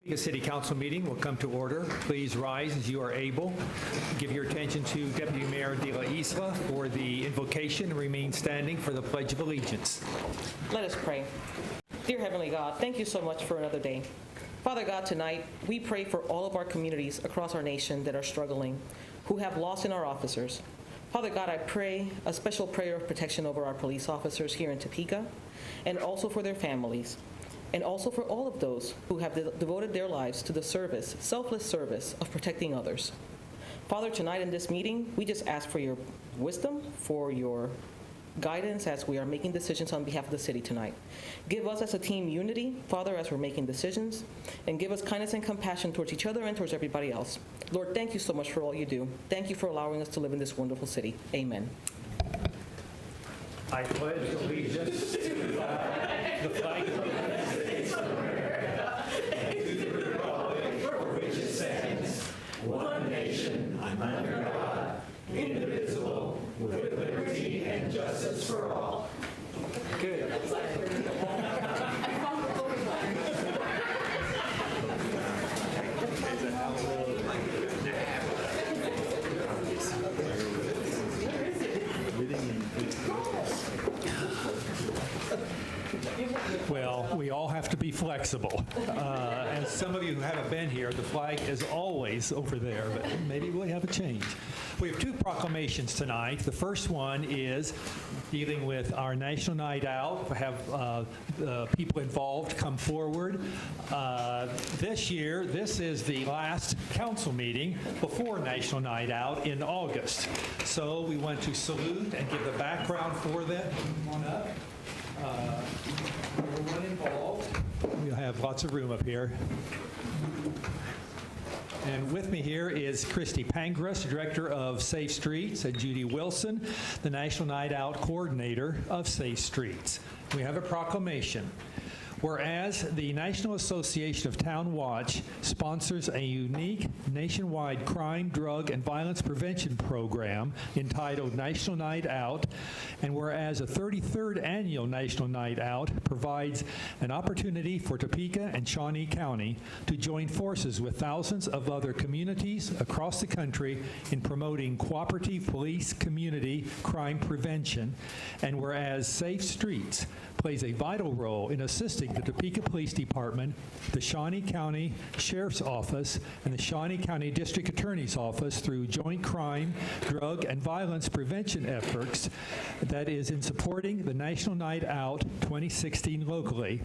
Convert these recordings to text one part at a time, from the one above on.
The City Council meeting will come to order. Please rise as you are able. Give your attention to Deputy Mayor De La Isla for the invocation and remain standing for the Pledge of Allegiance. Let us pray. Dear Heavenly God, thank you so much for another day. Father God, tonight we pray for all of our communities across our nation that are struggling, who have lost in our officers. Father God, I pray a special prayer of protection over our police officers here in Topeka, and also for their families, and also for all of those who have devoted their lives to the service, selfless service of protecting others. Father, tonight in this meeting, we just ask for your wisdom, for your guidance as we are making decisions on behalf of the city tonight. Give us as a team unity, Father, as we're making decisions, and give us kindness and compassion towards each other and towards everybody else. Lord, thank you so much for all you do. Thank you for allowing us to live in this wonderful city. Amen. I pledge allegiance to the flag of the United States of America and to the republic for which it stands, one nation, under God, indivisible, with liberty and justice for all. Good. Well, we all have to be flexible. And some of you who haven't been here, the flag is always over there, but maybe we'll have a change. We have two proclamations tonight. The first one is dealing with our National Night Out. We have people involved come forward. This year, this is the last council meeting before National Night Out in August. So we want to salute and give the background for them. Come on up. Everyone involved. We have lots of room up here. And with me here is Christy Pangras, Director of Safe Streets, and Judy Wilson, the National Night Out Coordinator of Safe Streets. We have a proclamation. Whereas the National Association of Town Watch sponsors a unique nationwide crime, drug, and violence prevention program entitled National Night Out, and whereas a 33rd annual National Night Out provides an opportunity for Topeka and Shawnee County to join forces with thousands of other communities across the country in promoting cooperative police community crime prevention, and whereas Safe Streets plays a vital role in assisting the Topeka Police Department, the Shawnee County Sheriff's Office, and the Shawnee County District Attorney's Office through joint crime, drug, and violence prevention efforts that is in supporting the National Night Out 2016 locally.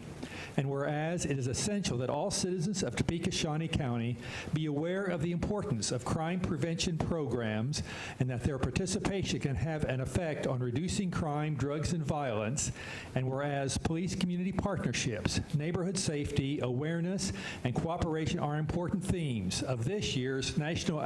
And whereas it is essential that all citizens of Topeka, Shawnee County be aware of the importance of crime prevention programs and that their participation can have an effect on reducing crime, drugs, and violence, and whereas police community partnerships, neighborhood safety, awareness, and cooperation are important themes of this year's National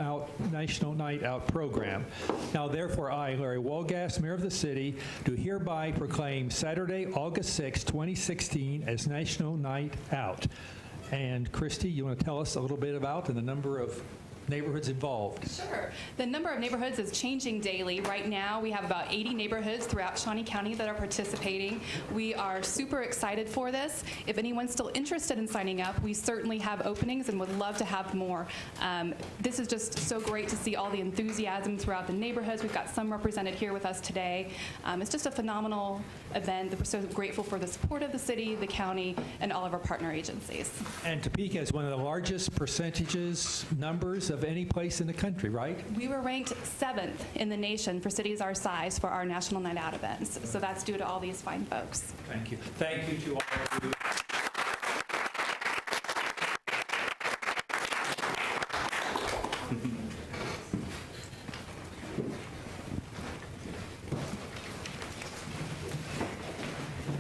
Night Out program. Now, therefore, I, Larry Walgass, Mayor of the City, do hereby proclaim Saturday, August 6, 2016 as National Night Out. And Christy, you want to tell us a little bit about the number of neighborhoods involved? Sure. The number of neighborhoods is changing daily. Right now, we have about 80 neighborhoods throughout Shawnee County that are participating. We are super excited for this. If anyone's still interested in signing up, we certainly have openings and would love to have more. This is just so great to see all the enthusiasm throughout the neighborhoods. We've got some represented here with us today. It's just a phenomenal event. We're so grateful for the support of the city, the county, and all of our partner agencies. And Topeka is one of the largest numbers of any place in the country, right? We were ranked 7th in the nation for cities our size for our National Night Out events. So that's due to all these fine folks. Thank you. Thank you to all of you.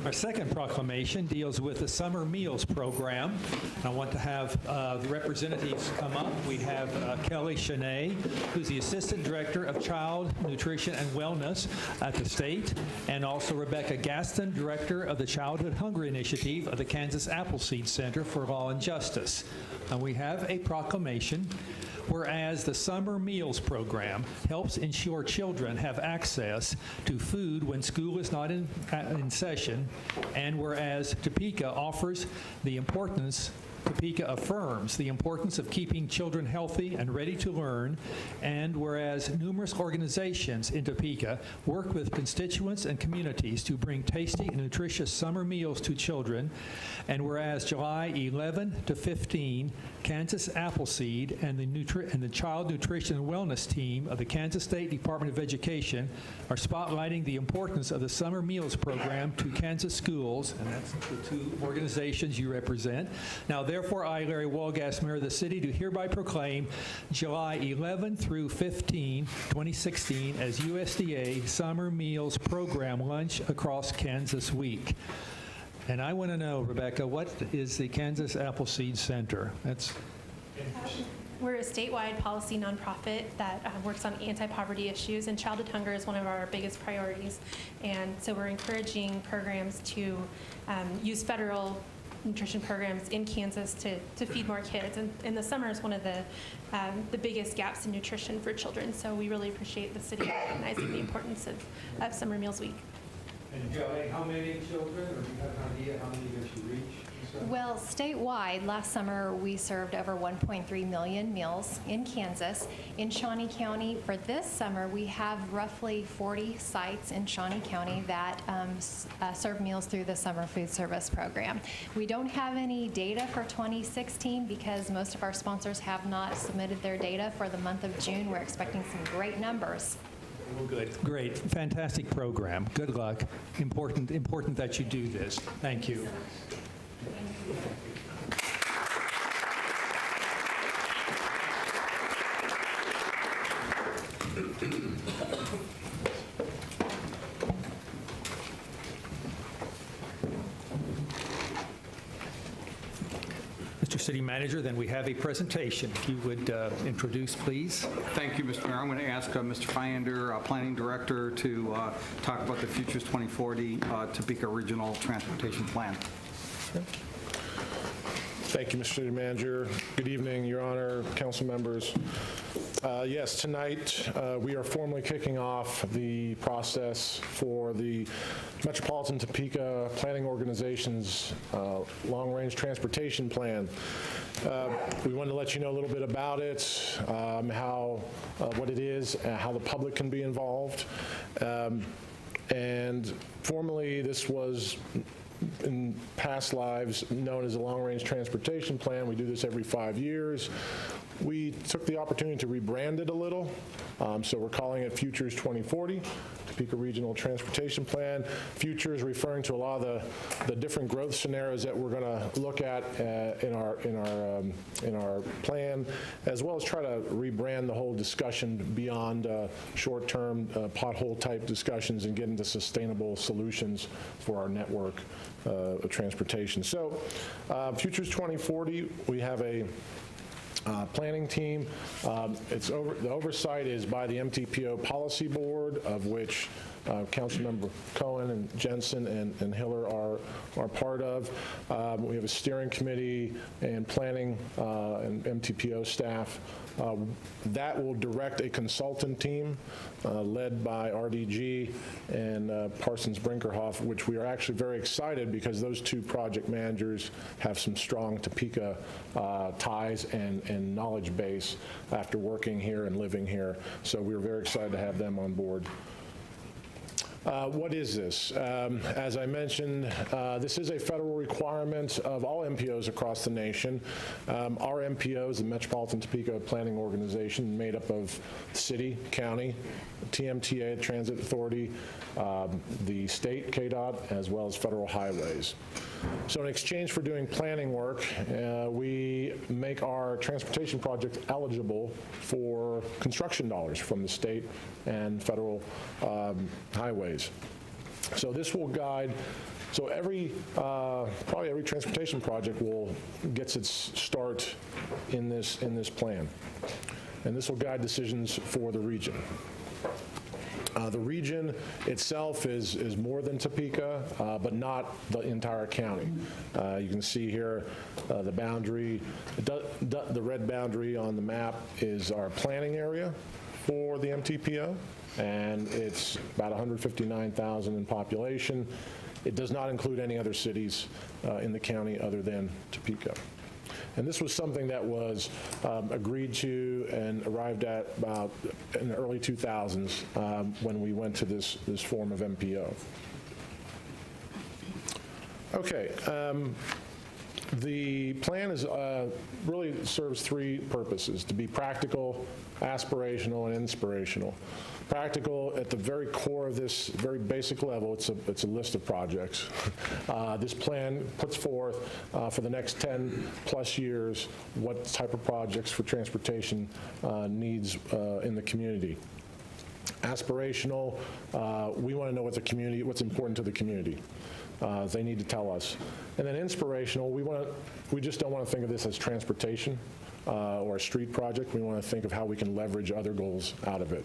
Our second proclamation deals with the Summer Meals Program. I want to have the representatives come up. We have Kelly Shanae, who's the Assistant Director of Child Nutrition and Wellness at the state, and also Rebecca Gaston, Director of the Childhood Hunger Initiative of the Kansas Appleseed Center for Law and Justice. And we have a proclamation. Whereas the Summer Meals Program helps ensure children have access to food when school is not in session, and whereas Topeka offers the importance Topeka affirms the importance of keeping children healthy and ready to learn, and whereas numerous organizations in Topeka work with constituents and communities to bring tasty and nutritious summer meals to children, and whereas July 11 to 15, Kansas Appleseed and the Child Nutrition and Wellness team of the Kansas State Department of Education are spotlighting the importance of the Summer Meals Program to Kansas schools, and that's the two organizations you represent. Now, therefore, I, Larry Walgass, Mayor of the City, do hereby proclaim July 11 through 15, 2016, as USDA Summer Meals Program Lunch Across Kansas Week. And I want to know, Rebecca, what is the Kansas Appleseed Center? That's We're a statewide policy nonprofit that works on anti-poverty issues, and childhood hunger is one of our biggest priorities. And so we're encouraging programs to use federal nutrition programs in Kansas to feed more kids. And in the summer is one of the biggest gaps in nutrition for children. So we really appreciate the city recognizing the importance of Summer Meals Week. And Joey, how many children, or do you have an idea how many that you reach? Well, statewide, last summer, we served over 1.3 million meals in Kansas. In Shawnee County, for this summer, we have roughly 40 sites in Shawnee County that serve meals through the Summer Food Service Program. We don't have any data for 2016 because most of our sponsors have not submitted their data for the month of June. We're expecting some great numbers. Well, good. Great. Fantastic program. Good luck. Important that you do this. Thank you. Mr. City Manager, then we have a presentation. If you would introduce, please. Thank you, Mr. Mayor. I'm going to ask Mr. Fyander, Planning Director, to talk about the Futures 2040 Topeka Regional Transportation Plan. Thank you, Mr. City Manager. Good evening, Your Honor, council members. Yes, tonight we are formally kicking off the process for the Metropolitan Topeka Planning Organization's Long-Range Transportation Plan. We wanted to let you know a little bit about it, what it is, how the public can be involved. And formally, this was in past lives known as a long-range transportation plan. We do this every 5 years. We took the opportunity to rebrand it a little, so we're calling it Futures 2040, Topeka Regional Transportation Plan. Futures referring to a lot of the different growth scenarios that we're going to look at in our plan, as well as try to rebrand the whole discussion beyond short-term pothole-type discussions and get into sustainable solutions for our network of transportation. So, Futures 2040, we have a planning team. The oversight is by the MTPO Policy Board, of which Councilmember Cohen and Jensen and Hiller are part of. We have a steering committee and planning and MTPO staff. That will direct a consultant team led by RDG and Parsons Brinkerhoff, which we are actually very excited because those two project managers have some strong Topeka ties and knowledge base after working here and living here. So we're very excited to have them on board. What is this? As I mentioned, this is a federal requirement of all MPOs across the nation. Our MPOs, the Metropolitan Topeka Planning Organization, made up of city, county, TMTA, Transit Authority, the state, KDOT, as well as federal highways. So in exchange for doing planning work, we make our transportation project eligible for construction dollars from the state and federal highways. So this will guide, so probably every transportation project gets its start in this plan. And this will guide decisions for the region. The region itself is more than Topeka, but not the entire county. You can see here the boundary, the red boundary on the map is our planning area for the MTPO, and it's about 159,000 in population. It does not include any other cities in the county other than Topeka. And this was something that was agreed to and arrived at about in the early 2000s when we went to this form of MPO. Okay. The plan is really serves three purposes: to be practical, aspirational, and inspirational. Practical, at the very core of this very basic level, it's a list of projects. This plan puts forth for the next 10 plus years what type of projects for transportation needs in the community. Aspirational, we want to know what's important to the community. They need to tell us. And then inspirational, we just don't want to think of this as transportation or a street project. We want to think of how we can leverage other goals out of it,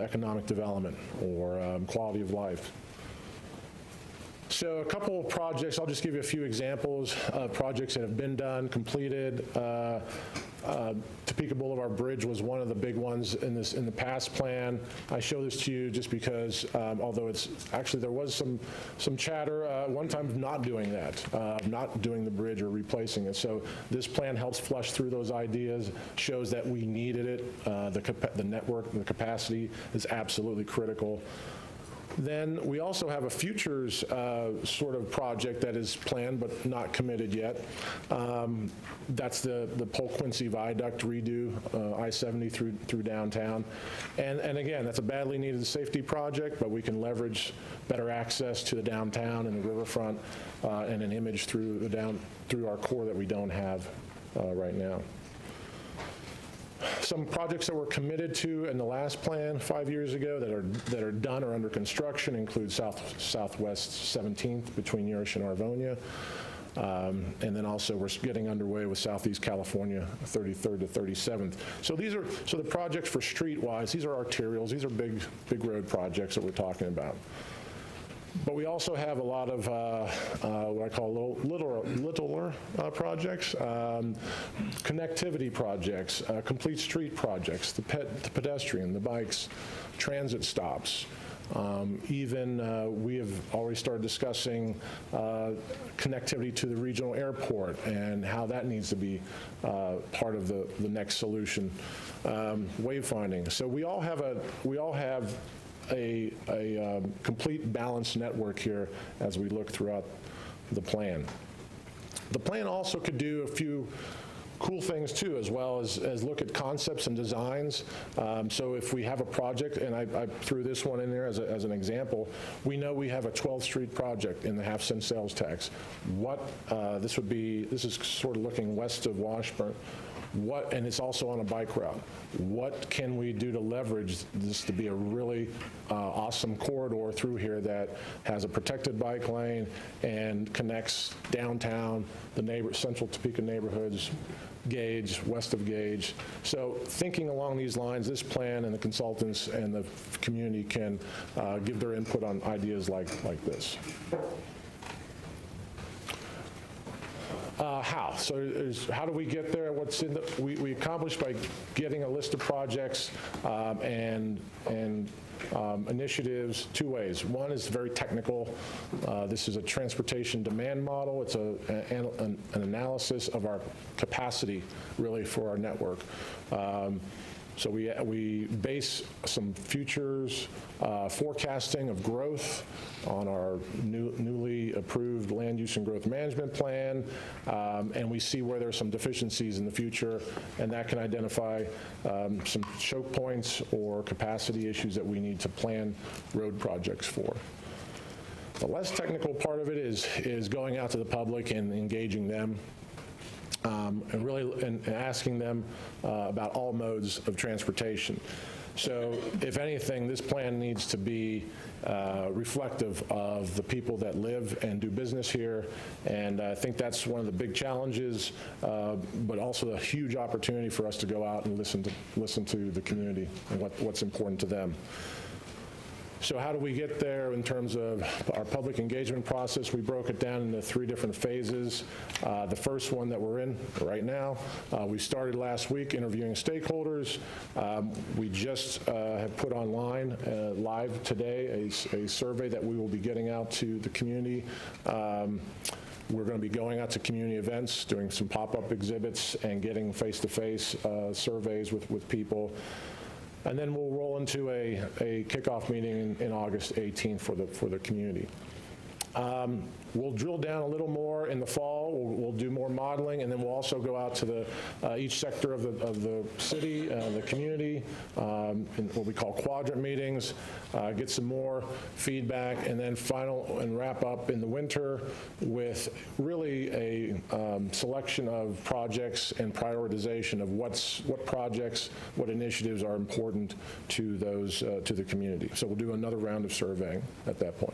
economic development or quality of life. So a couple of projects, I'll just give you a few examples of projects that have been done, completed. Topeka Boulevard Bridge was one of the big ones in the past plan. I show this to you just because, although there was some chatter one time of not doing that, not doing the bridge or replacing it. So this plan helps flush through those ideas, shows that we needed it. The network, the capacity is absolutely critical. Then we also have a futures sort of project that is planned but not committed yet. That's the Polk-Quincy Viaduct redo, I-70 through downtown. And again, that's a badly needed safety project, but we can leverage better access to the downtown and the riverfront and an image through our core that we don't have right now. Some projects that were committed to in the last plan 5 years ago that are done or under construction include Southwest 17th between Yurish and Arvonia. And then also we're getting underway with Southeast California 33rd to 37th. So the projects for streetwise, these are arterials, these are big road projects that we're talking about. But we also have a lot of what I call littler projects, connectivity projects, complete street projects, the pedestrian, the bikes, transit stops. Even we have already started discussing connectivity to the regional airport and how that needs to be part of the next solution. Wayfinding. So we all have a complete balanced network here as we look throughout the plan. The plan also could do a few cool things too, as well as look at concepts and designs. So if we have a project, and I threw this one in there as an example, we know we have a 12th Street project in the half-cent sales tax. This is sort of looking west of Washburn. And it's also on a bike route. What can we do to leverage this to be a really awesome corridor through here that has a protected bike lane and connects downtown, the central Topeka neighborhoods, Gage, west of Gage. So thinking along these lines, this plan and the consultants and the community can give their input on ideas like this. How? So how do we get there? What's in we accomplish by getting a list of projects and initiatives two ways. One is very technical. This is a transportation demand model. It's an analysis of our capacity, really, for our network. So we base some futures forecasting of growth on our newly approved land use and growth management plan, and we see where there's some deficiencies in the future, and that can identify some choke points or capacity issues that we need to plan road projects for. The less technical part of it is going out to the public and engaging them. And really asking them about all modes of transportation. So if anything, this plan needs to be reflective of the people that live and do business here, and I think that's one of the big challenges, but also a huge opportunity for us to go out and listen to the community and what's important to them. So how do we get there in terms of our public engagement process? We broke it down into 3 different phases. The first one that we're in right now, we started last week interviewing stakeholders. We just have put online live today a survey that we will be getting out to the community We're going to be going out to community events, doing some pop-up exhibits, and getting face-to-face surveys with people. And then we'll roll into a kickoff meeting in August 18th for the community. We'll drill down a little more in the fall. We'll do more modeling, and then we'll also go out to each sector of the city, the community, in what we call quadrant meetings, get some more feedback, and then wrap up in the winter with really a selection of projects and prioritization of what projects, what initiatives are important to those to the community. So we'll do another round of surveying at that point.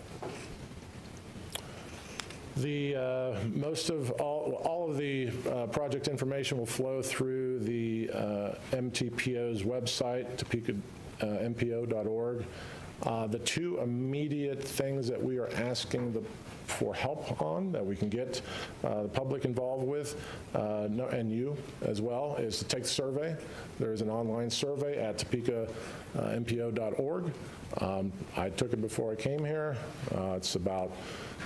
Most of all of the project information will flow through the MTPO's website, topeka.mpo.org. The two immediate things that we are asking for help on, that we can get the public involved with, and you as well, is to take the survey. There is an online survey at topeka.mpo.org. I took it before I came here.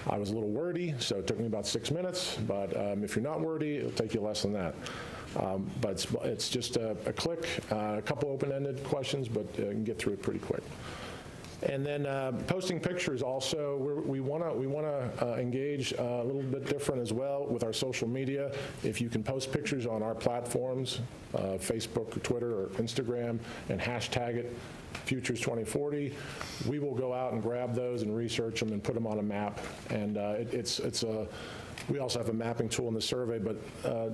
I was a little wordy, so it took me about 6 minutes, but if you're not wordy, it'll take you less than that. But it's just a click, a couple open-ended questions, but you can get through it pretty quick. And then posting pictures also, we want to engage a little bit different as well with our social media. If you can post pictures on our platforms, Facebook, or Twitter, or Instagram, and hashtag it Futures 2040, we will go out and grab those and research them and put them on a map. And we also have a mapping tool in the survey, but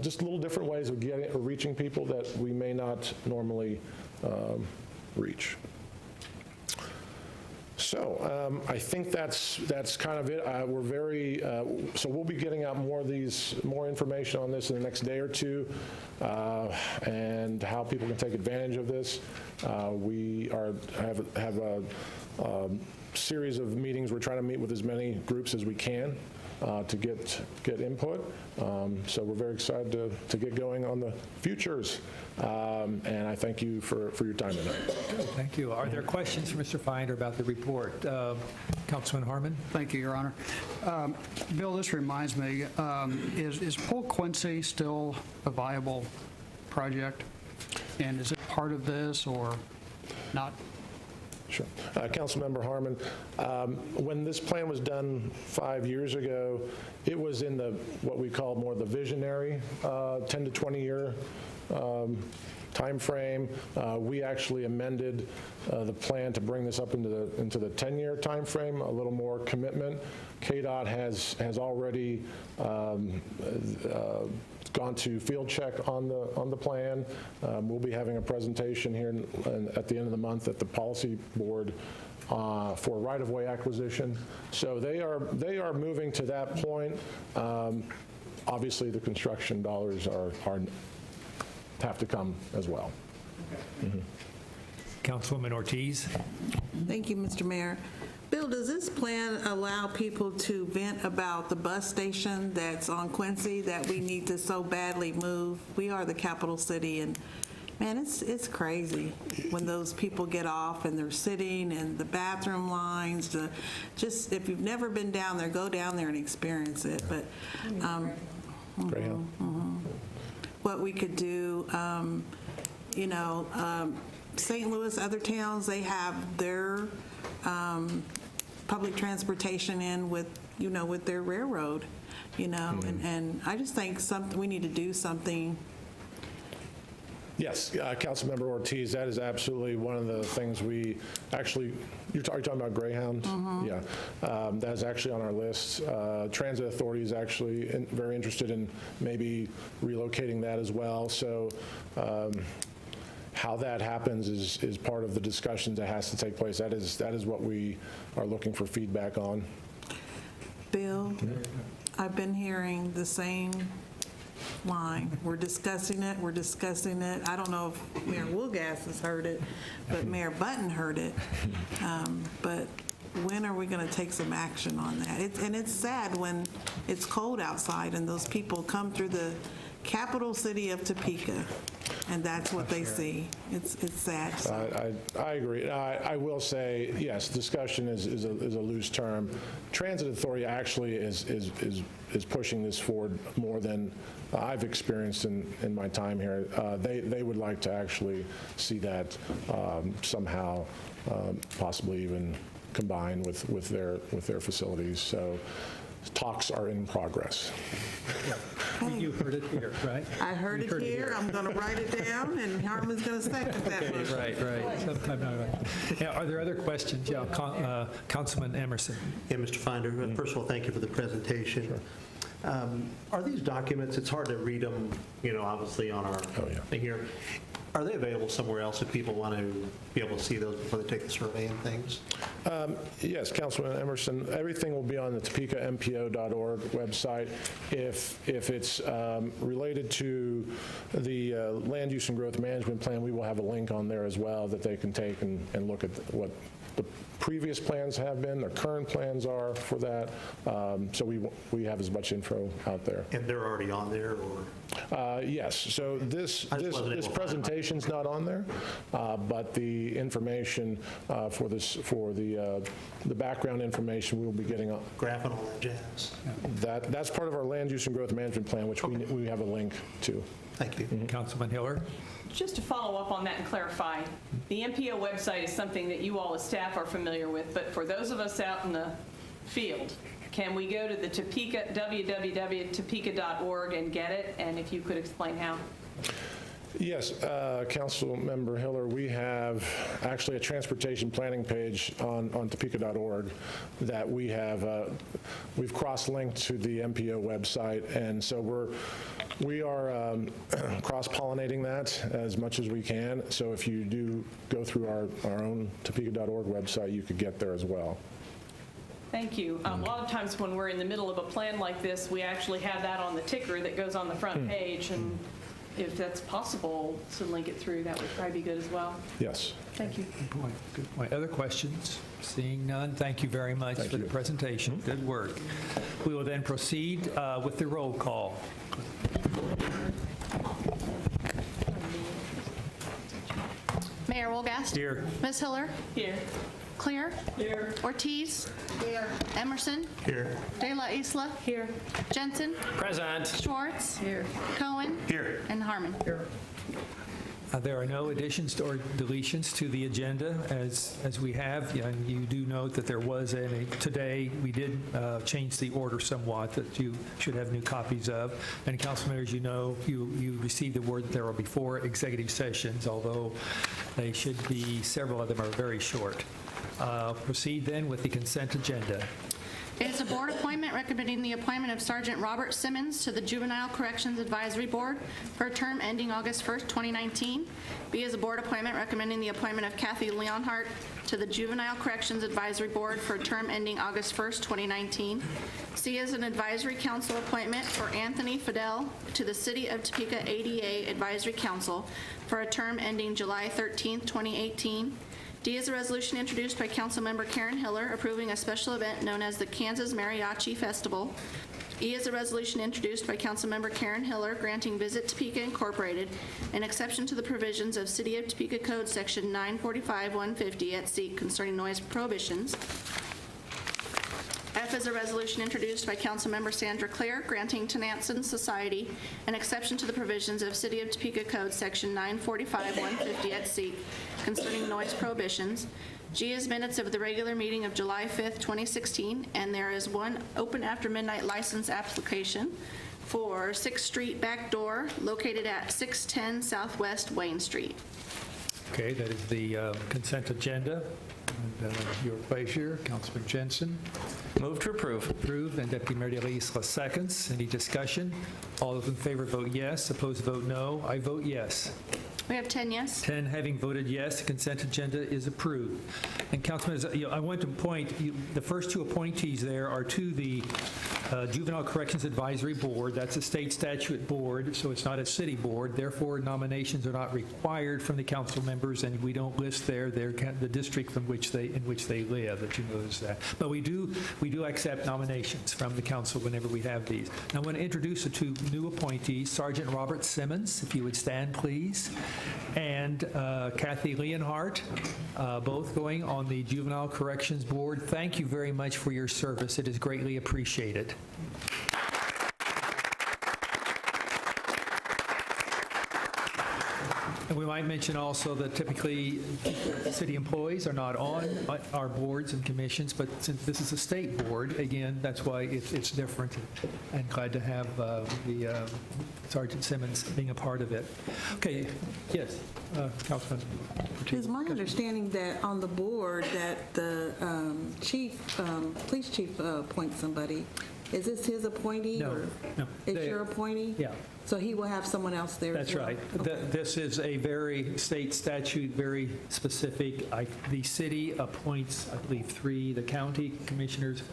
just little different ways of reaching people that we may not normally reach. So I think that's kind of it. So we'll be getting out more information on this in the next day or two, and how people can take advantage of this. We have a series of meetings. We're trying to meet with as many groups as we can to get input. So we're very excited to get going on the futures. And I thank you for your time tonight. Thank you. Are there questions for Mr. Finder about the report? Councilman Harmon? Thank you, Your Honor. Bill, this reminds me, is Port Quincy still a viable project? And is it part of this or not? Sure. Councilmember Harmon, when this plan was done 5 years ago, it was in what we call more the visionary 10 to 20 year time frame. We actually amended the plan to bring this up into the 10-year time frame, a little more commitment. KDOT has already gone to field check on the plan. We'll be having a presentation here at the end of the month at the policy board for right-of-way acquisition. So they are moving to that point. Obviously, the construction dollars have to come as well. Mm-hmm. Councilwoman Ortiz? Thank you, Mr. Mayor. Bill, does this plan allow people to vent about the bus station that's on Quincy that we need to so badly move? We are the capital city, and man, it's crazy when those people get off and they're sitting and the bathroom lines. Just if you've never been down there, go down there and experience it. But Greyhound. what we could do, St. Louis, other towns, they have their public transportation in with their railroad, and I just think we need to do something. Yes, Councilmember Ortiz, that is absolutely one of the things we actually, you're talking about Greyhound? Mm-hmm. Yeah, that is actually on our list. Transit Authority is actually very interested in maybe relocating that as well. So how that happens is part of the discussion that has to take place. That is what we are looking for feedback on. Bill, I've been hearing the same line. We're discussing it. I don't know if Mayor Woolgas has heard it, but Mayor Button heard it. But when are we going to take some action on that? And it's sad when it's cold outside and those people come through the capital city of Topeka, and that's what they see. It's sad. So. I agree. I will say, yes, discussion is a loose term. Transit Authority actually is pushing this forward more than I've experienced in my time here. They would like to actually see that somehow possibly even combined with their facilities. So talks are in progress. You heard it here, right? I heard You it here. I'm going to write it down, and Harmon's going to second that motion. Right. Sometime now, right. Yeah, are there other questions? Yeah, Councilman Emerson. Yeah, Mr. Finder, first of all, thank you for the presentation. Are these documents, it's hard to read them, obviously on our thing here. Are they available somewhere else if people want to be able to see those before they take the survey and things? Yes, Councilman Emerson, everything will be on the TopekaMPO.org website. If it's related to the Land Use and Growth Management Plan, we will have a link on there as well that they can take and look at what the previous plans have been, the current plans are for that. So we have as much info out there. And they're already on there, or? Yes. So this presentation's not on there, but the information for the background information we will be getting on. Graph and all that jazz. That's part of our Land Use and Growth Management Plan, which we have a link to. Thank you. Councilman Hiller. Just to follow up on that and clarify, the MPO website is something that you all as staff are familiar with, but for those of us out in the field, can we go to the Topeka, www.topeka.org and get it? And if you could explain how. Yes, Council Member Hiller, we have actually a transportation planning page on Topeka.org that we've cross-linked to the MPO website, and so we are cross-pollinating that as much as we can. So if you do go through our own Topeka.org website, you could get there as well. Thank you. A lot of times when we're in the middle of a plan like this, we actually have that on the ticker that goes on the front page, and if that's possible to link it through, that would probably be good as well. Yes. Thank you. Good point. Other questions? Seeing none, thank you very much for the presentation. Good work. We will then proceed with the roll call. Mayor Wolgast. Here. Ms. Hiller. Here. Clear. Here. Ortiz. Here. Emerson. Here. De La Isla. Here. Jensen. Present. Schwartz. Here. Cohen. Here. And Harmon. Here. There are no additions or deletions to the agenda as we have. And you do note that there was today we did change the order somewhat that you should have new copies of. And council members, you know, you received the word that there will be 4 executive sessions, although they should be, several of them are very short. Proceed then with the consent agenda. It is a board appointment recommending the appointment of Sergeant Robert Simmons to the Juvenile Corrections Advisory Board for a term ending August 1st, 2019. B is a board appointment recommending the appointment of Kathy Leonhardt to the Juvenile Corrections Advisory Board for a term ending August 1st, 2019. C is an advisory council appointment for Anthony Fidel to the City of Topeka ADA Advisory Council for a term ending July 13th, 2018. D is a resolution introduced by Councilmember Karen Hiller approving a special event known as the Kansas Mariachi Festival. E is a resolution introduced by Councilmember Karen Hiller granting Visit Topeka Incorporated an exception to the provisions of City of Topeka Code Section 945-150 at SEEK concerning noise prohibitions. F is a resolution introduced by Councilmember Sandra Clare granting Tenanson Society an exception to the provisions of City of Topeka Code Section 945-150 at SEEK concerning noise prohibitions. G is minutes of the regular meeting of July 5th, 2016, and there is one open after midnight license application for 6th Street Back Door located at 610 Southwest Wayne Street. Okay, that is the consent agenda. And, your pleasure, Councilman Jensen. Move to approve. Approved, and Deputy Mayor De La Isla seconds. Any discussion? All those in favor vote yes. Opposed vote no. I vote yes. We have 10 yes. 10 having voted yes, the consent agenda is approved. And Councilman, I want to point, the first 2 appointees there are to the Juvenile Corrections Advisory Board. That's a state statute board, so it's not a city board. Therefore, nominations are not required from the council members, and we don't list the district in which they live, that you notice that. But we do accept nominations from the council whenever we have these. Now, I want to introduce the two new appointees, Sergeant Robert Simmons, if you would stand, please, and Kathy Leonhardt, both going on the Juvenile Corrections Board. Thank you very much for your service. It is greatly appreciated. And we might mention also that typically city employees are not on our boards and commissions, but since this is a state board, again, that's why it's different. And glad to have the Sergeant Simmons being a part of it. Okay, yes, Councilman. It's my understanding that on the board that the police chief appoints somebody. Is this his appointee? No, or no. It's your appointee? Yeah. So he will have someone else there as That's well? right. Okay. This is a very state statute, very specific. The city appoints, I believe, 3, the county commissioners,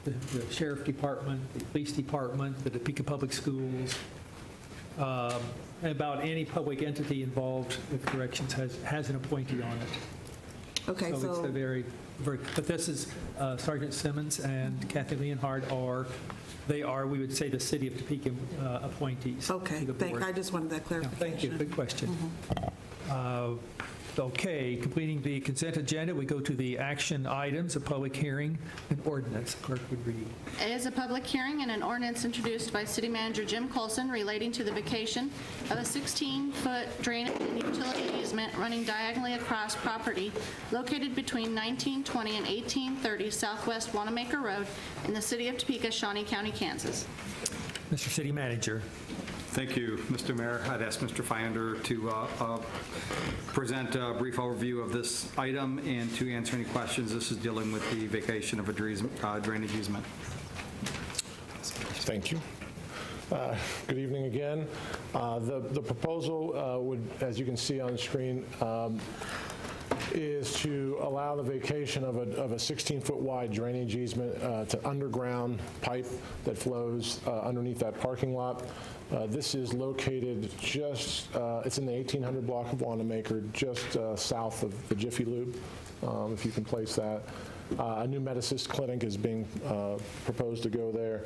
the sheriff department, the police department, the Topeka Public Schools, and about any public entity involved with corrections has an appointee on it. Okay, So it's a very, but this is Sergeant Simmons and Kathy Leonhardt we would say, the city of Topeka appointees. Okay, to the board. I just wanted that Yeah, clarification. Thank you, good question. Okay, completing the consent agenda, we go to the action items, a public hearing and ordinance. Clerk would read. It is a public hearing and an ordinance introduced by City Manager Jim Colson relating to the vacation of a 16-foot drainage and utility easement running diagonally across property located between 1920 and 1830 Southwest Wanamaker Road in the city of Topeka, Shawnee County, Kansas. Mr. City Manager. Thank you, Mr. Mayor. I'd ask Mr. Fiander to present a brief overview of this item and to answer any questions. This is dealing with the vacation of a drainage easement. Thank you. Good evening again. The proposal would, as you can see on the screen, is to allow the vacation of a 16-foot wide drainage easement to underground pipe that flows underneath that parking lot. This is located just, it's in the 1800 block of Wanamaker, just south of the Jiffy Lube, if you can place that. A new Medicist clinic is being proposed to go there.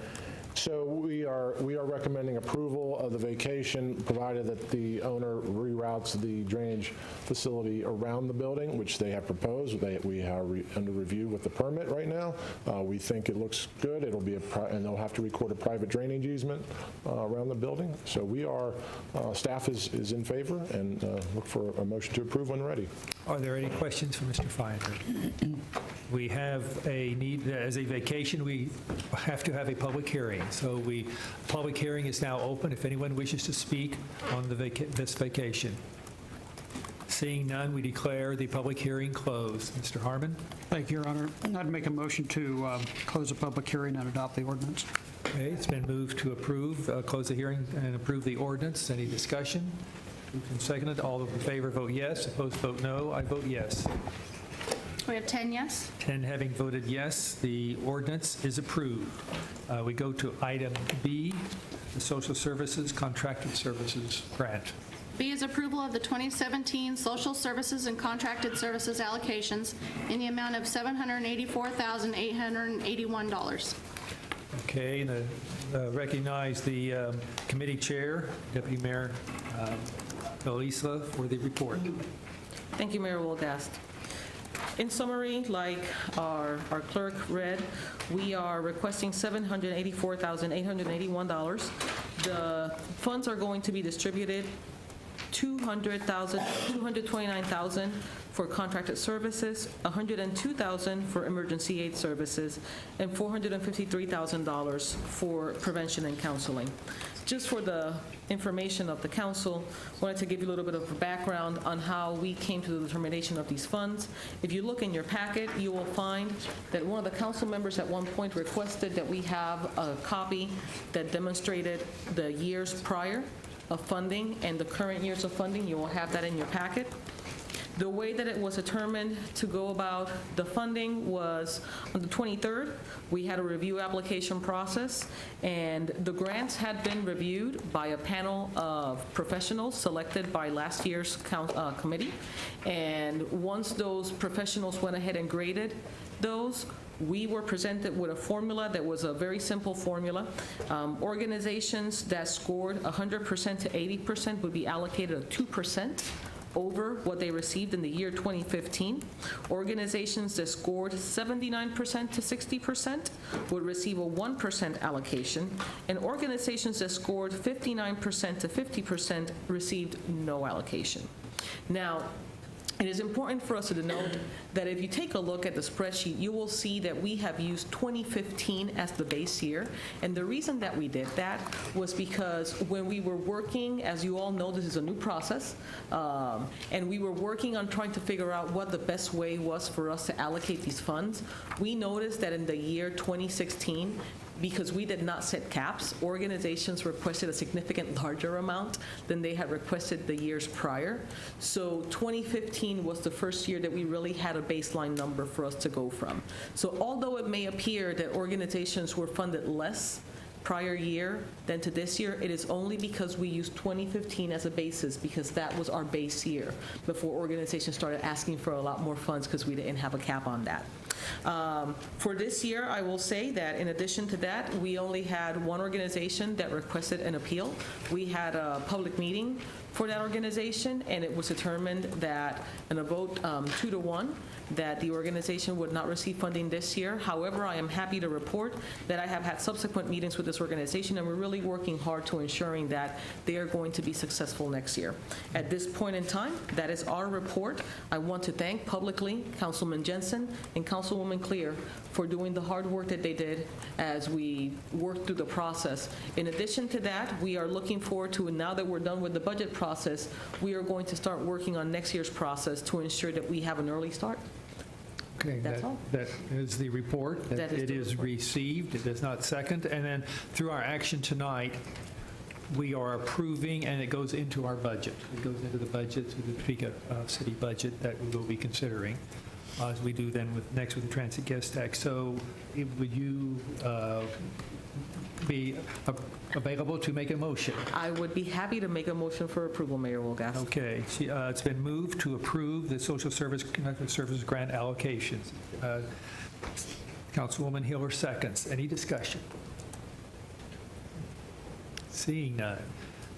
So we are recommending approval of the vacation, provided that the owner reroutes the drainage facility around the building, which they have proposed. We are under review with the permit right now. We think it looks good. It'll be and they'll have to record a private drainage easement around the building. So we are, staff is in favor, and look for a motion to approve when ready. Are there any questions for Mr. Fiander? We have a need, as a vacation, we have to have a public hearing. So public hearing is now open if anyone wishes to speak on this vacation. Seeing none, we declare the public hearing closed. Mr. Harmon? Thank you, Your Honor. I'd make a motion to close the public hearing and adopt the ordinance. Okay, it's been moved to approve, close the hearing and approve the ordinance. Any discussion? Moved and seconded. All in favor vote yes. Opposed vote no. I vote yes. We have 10 yes. 10 having voted yes, the ordinance is approved. We go to item B, the social services, contracted services grant. B is approval of the 2017 social services and contracted services allocations in the amount of $784,881. Okay, and recognize the committee chair, Deputy Mayor Elisa, for the report. Thank you, Mayor Wolgast. In summary, like our clerk read, we are requesting $784,881. The funds are going to be distributed $229,000 for contracted services, $102,000 for emergency aid services, and $453,000 for prevention and counseling. Just for the information of the council, I wanted to give you a little bit of a background on how we came to the determination of these funds. If you look in your packet, you will find that one of the council members at one point requested that we have a copy that demonstrated the years prior of funding and the current years of funding. You will have that in your packet. The way that it was determined to go about the funding was on the 23rd, we had a review application process, and the grants had been reviewed by a panel of professionals selected by last year's committee. And once those professionals went ahead and graded those, we were presented with a formula that was a very simple formula. Organizations that scored 100% to 80% would be allocated a 2% over what they received in the year 2015. Organizations that scored 79% to 60% would receive a 1% allocation, and organizations that scored 59% to 50% received no allocation. Now, it is important for us to note that if you take a look at the spreadsheet, you will see that we have used 2015 as the base year. And the reason that we did that was because when we were working, as you all know, this is a new process, and we were working on trying to figure out what the best way was for us to allocate these funds, we noticed that in the year 2016, because we did not set caps, organizations requested a significant larger amount than they had requested the years prior. So 2015 was the first year that we really had a baseline number for us to go from. So although it may appear that organizations were funded less prior year than to this year, it is only because we used 2015 as a basis, because that was our base year before organizations started asking for a lot more funds because we didn't have a cap on that. For this year, I will say that in addition to that, we only had one organization that requested an appeal. We had a public meeting for that organization, and it was determined that in a vote 2-1, that the organization would not receive funding this year. However, I am happy to report that I have had subsequent meetings with this organization, and we're really working hard to ensuring that they are going to be successful next year. At this point in time, that is our report. I want to thank publicly Councilman Jensen and Councilwoman Clear for doing the hard work that they did as we worked through the process. In addition to that, we are looking forward to, now that we're done with the budget process, we are going to start working on next year's process to ensure that we have an early start. Okay, That's all. that is the report. That is It the is report. received, it is not second. And then through our action tonight, we are approving, and it goes into our budget. It goes into the budget, to the Topeka city budget that we will be considering, as we do then next with the transit guest tax. So would you be available to make a motion? I would be happy to make a motion for approval, Mayor Wolgast. Okay, it's been moved to approve the social services grant allocations. Councilwoman Hiller seconds. Any discussion? Seeing none.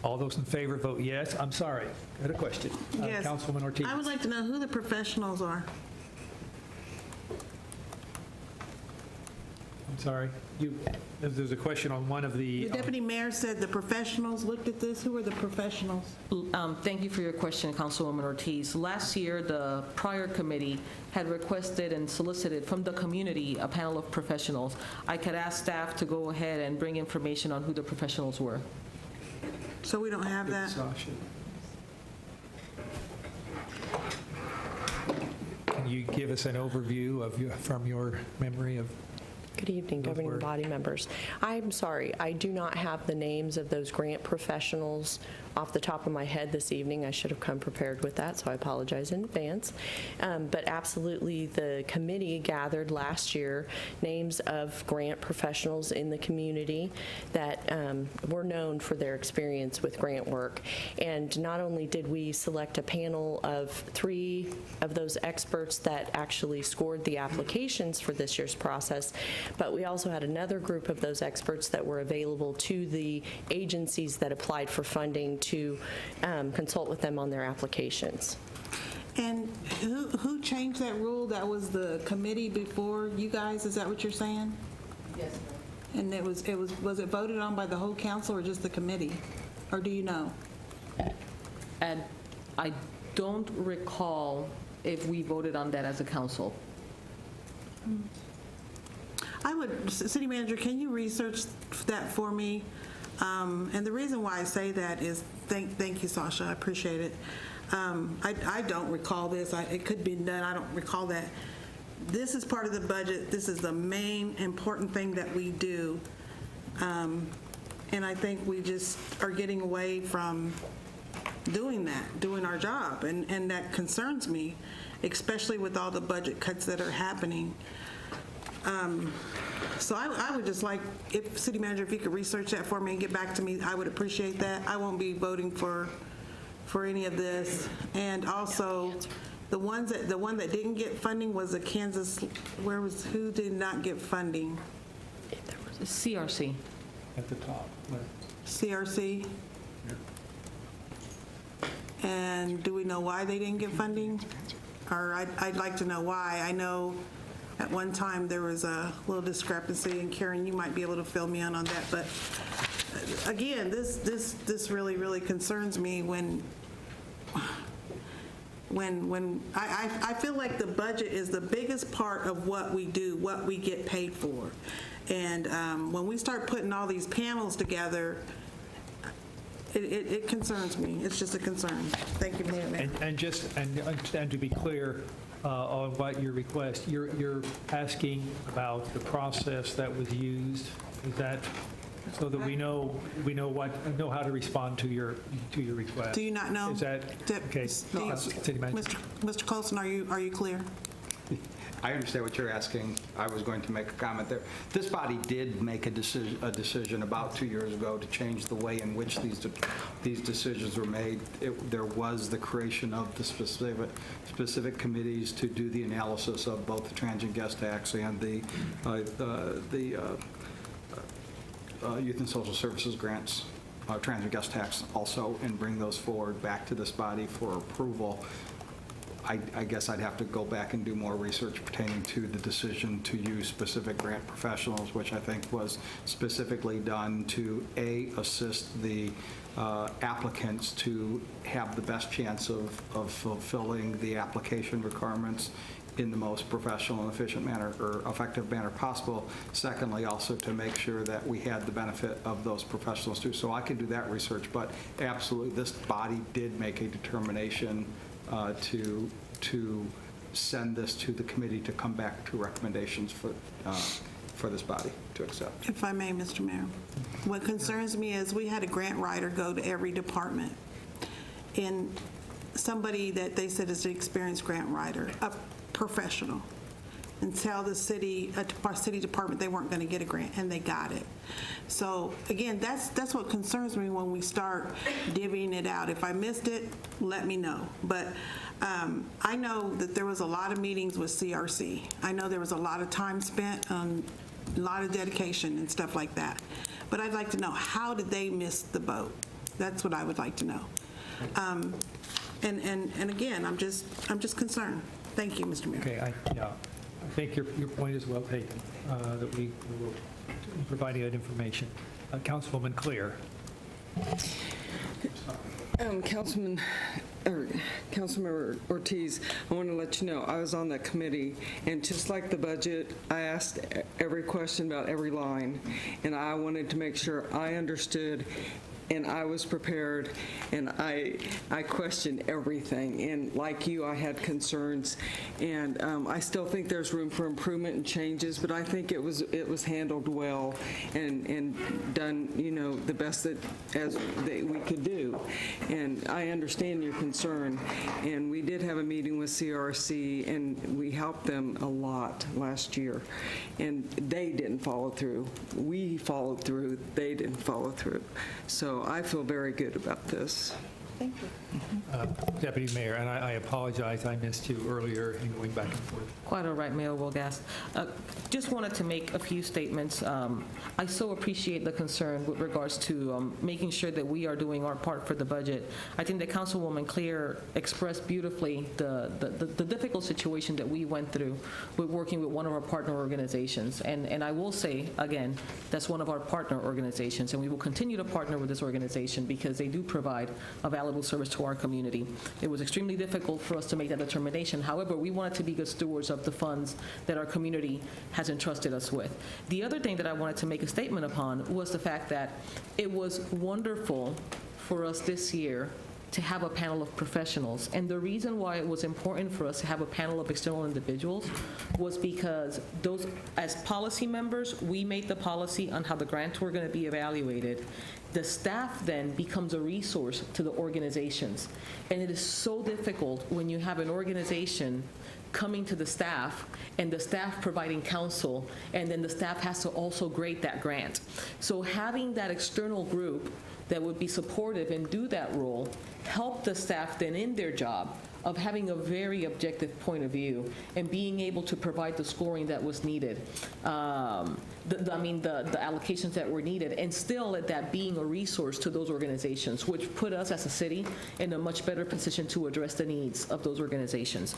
All those in favor vote yes. I'm sorry, I had a question. Yes. Councilwoman Ortiz. I would like to know who the professionals are. I'm sorry. There's a question on one of the... The deputy mayor said the professionals looked at this. Who are the professionals? Thank you for your question, Councilwoman Ortiz. Last year, the prior committee had requested and solicited from the community a panel of professionals. I could ask staff to go ahead and bring information on who the professionals were. So we don't have that? Sasha. Can you give us an overview from your memory of... Good evening, Those governing were- body members. I'm sorry, I do not have the names of those grant professionals off the top of my head this evening. I should have come prepared with that, so I apologize in advance. But absolutely, the committee gathered last year names of grant professionals in the community that were known for their experience with grant work. And not only did we select a panel of 3 of those experts that actually scored the applications for this year's process, but we also had another group of those experts that were available to the agencies that applied for funding to consult with them on their applications. And who changed that rule? That was the committee before you guys? Is that what you're saying? Yes. And was it voted on by the whole council or just the committee? Or do you know? And I don't recall if we voted on that as a council. City Manager, can you research that for me? And the reason why I say that is, thank you, Sasha, I appreciate it. I don't recall this. It could be done. I don't recall that. This is part of the budget. This is the main important thing that we do. And I think we just are getting away from doing that, doing our job, and that concerns me, especially with all the budget cuts that are happening. So I would just like, if City Manager, if you could research that for me and get back to me, I would appreciate that. I won't be voting for any of this. And also, the one that didn't get funding was the Kansas, who did not get funding? CRC. At the top. CRC? And do we know why they didn't get funding? Or I'd like to know why. I know at one time there was a little discrepancy, and Karen, you might be able to fill me in on that. But again, this really, really concerns me when I feel like the budget is the biggest part of what we do, what we get paid for. And when we start putting all these panels together, it concerns me. It's just a concern. Thank you, Mr. Mayor. And to be clear on what your request, you're asking about the process that was used. Is that so that we know how to respond to your request? Do you not know? Is that okay? City Manager. Mr. Colson, are you clear? I understand what you're asking. I was going to make a comment there. This body did make a decision about 2 years ago to change the way in which these decisions were made. There was the creation of the specific committees to do the analysis of both the transient guest tax and the youth and social services grants, transient guest tax also, and bring those forward back to this body for approval. I guess I'd have to go back and do more research pertaining to the decision to use specific grant professionals, which I think was specifically done to, A, assist the applicants to have the best chance of fulfilling the application requirements in the most professional and efficient manner or effective manner possible. Secondly, also to make sure that we had the benefit of those professionals too. So I can do that research, but absolutely, this body did make a determination to send this to the committee to come back to recommendations for this body to accept. If I may, Mr. Mayor. What concerns me is we had a grant writer go to every department, and somebody that they said is an experienced grant writer, a professional, and tell the city department they weren't going to get a grant, and they got it. So again, that's what concerns me when we start divvying it out. If I missed it, let me know. But I know that there was a lot of meetings with CRC. I know there was a lot of time spent on a lot of dedication and stuff like that. But I'd like to know, how did they miss the boat? That's what I would like to know. And again, I'm just concerned. Thank you, Mr. Mayor. Okay, I think your point is well taken, that we will be providing that information. Councilwoman Clear. Councilmember Ortiz, I want to let you know, I was on that committee, and just like the budget, I asked every question about every line, and I wanted to make sure I understood and I was prepared, and I questioned everything. And like you, I had concerns, and I still think there's room for improvement and changes, but I think it was handled well and done, the best that we could do. And I understand your concern. And we did have a meeting with CRC, and we helped them a lot last year. And they didn't follow through. We followed through. They didn't follow through. So I feel very good about this. Thank you. Deputy Mayor, and I apologize, I missed you earlier in going back and forth. Quite all right, Mayor Wilgast. Just wanted to make a few statements. I so appreciate the concern with regards to making sure that we are doing our part for the budget. I think that Councilwoman Clear expressed beautifully the difficult situation that we went through with working with one of our partner organizations. And I will say, again, that's one of our partner organizations, and we will continue to partner with this organization because they do provide a valuable service to our community. It was extremely difficult for us to make that determination. However, we wanted to be good stewards of the funds that our community has entrusted us with. The other thing that I wanted to make a statement upon was the fact that it was wonderful for us this year to have a panel of professionals. And the reason why it was important for us to have a panel of external individuals was because those, as policy members, we made the policy on how the grants were going to be evaluated. The staff then becomes a resource to the organizations. And it is so difficult when you have an organization coming to the staff and the staff providing counsel, and then the staff has to also grade that grant. So having that external group that would be supportive and do that role helped the staff then in their job of having a very objective point of view and being able to provide the scoring that was needed. The allocations that were needed, and still at that being a resource to those organizations, which put us as a city in a much better position to address the needs of those organizations.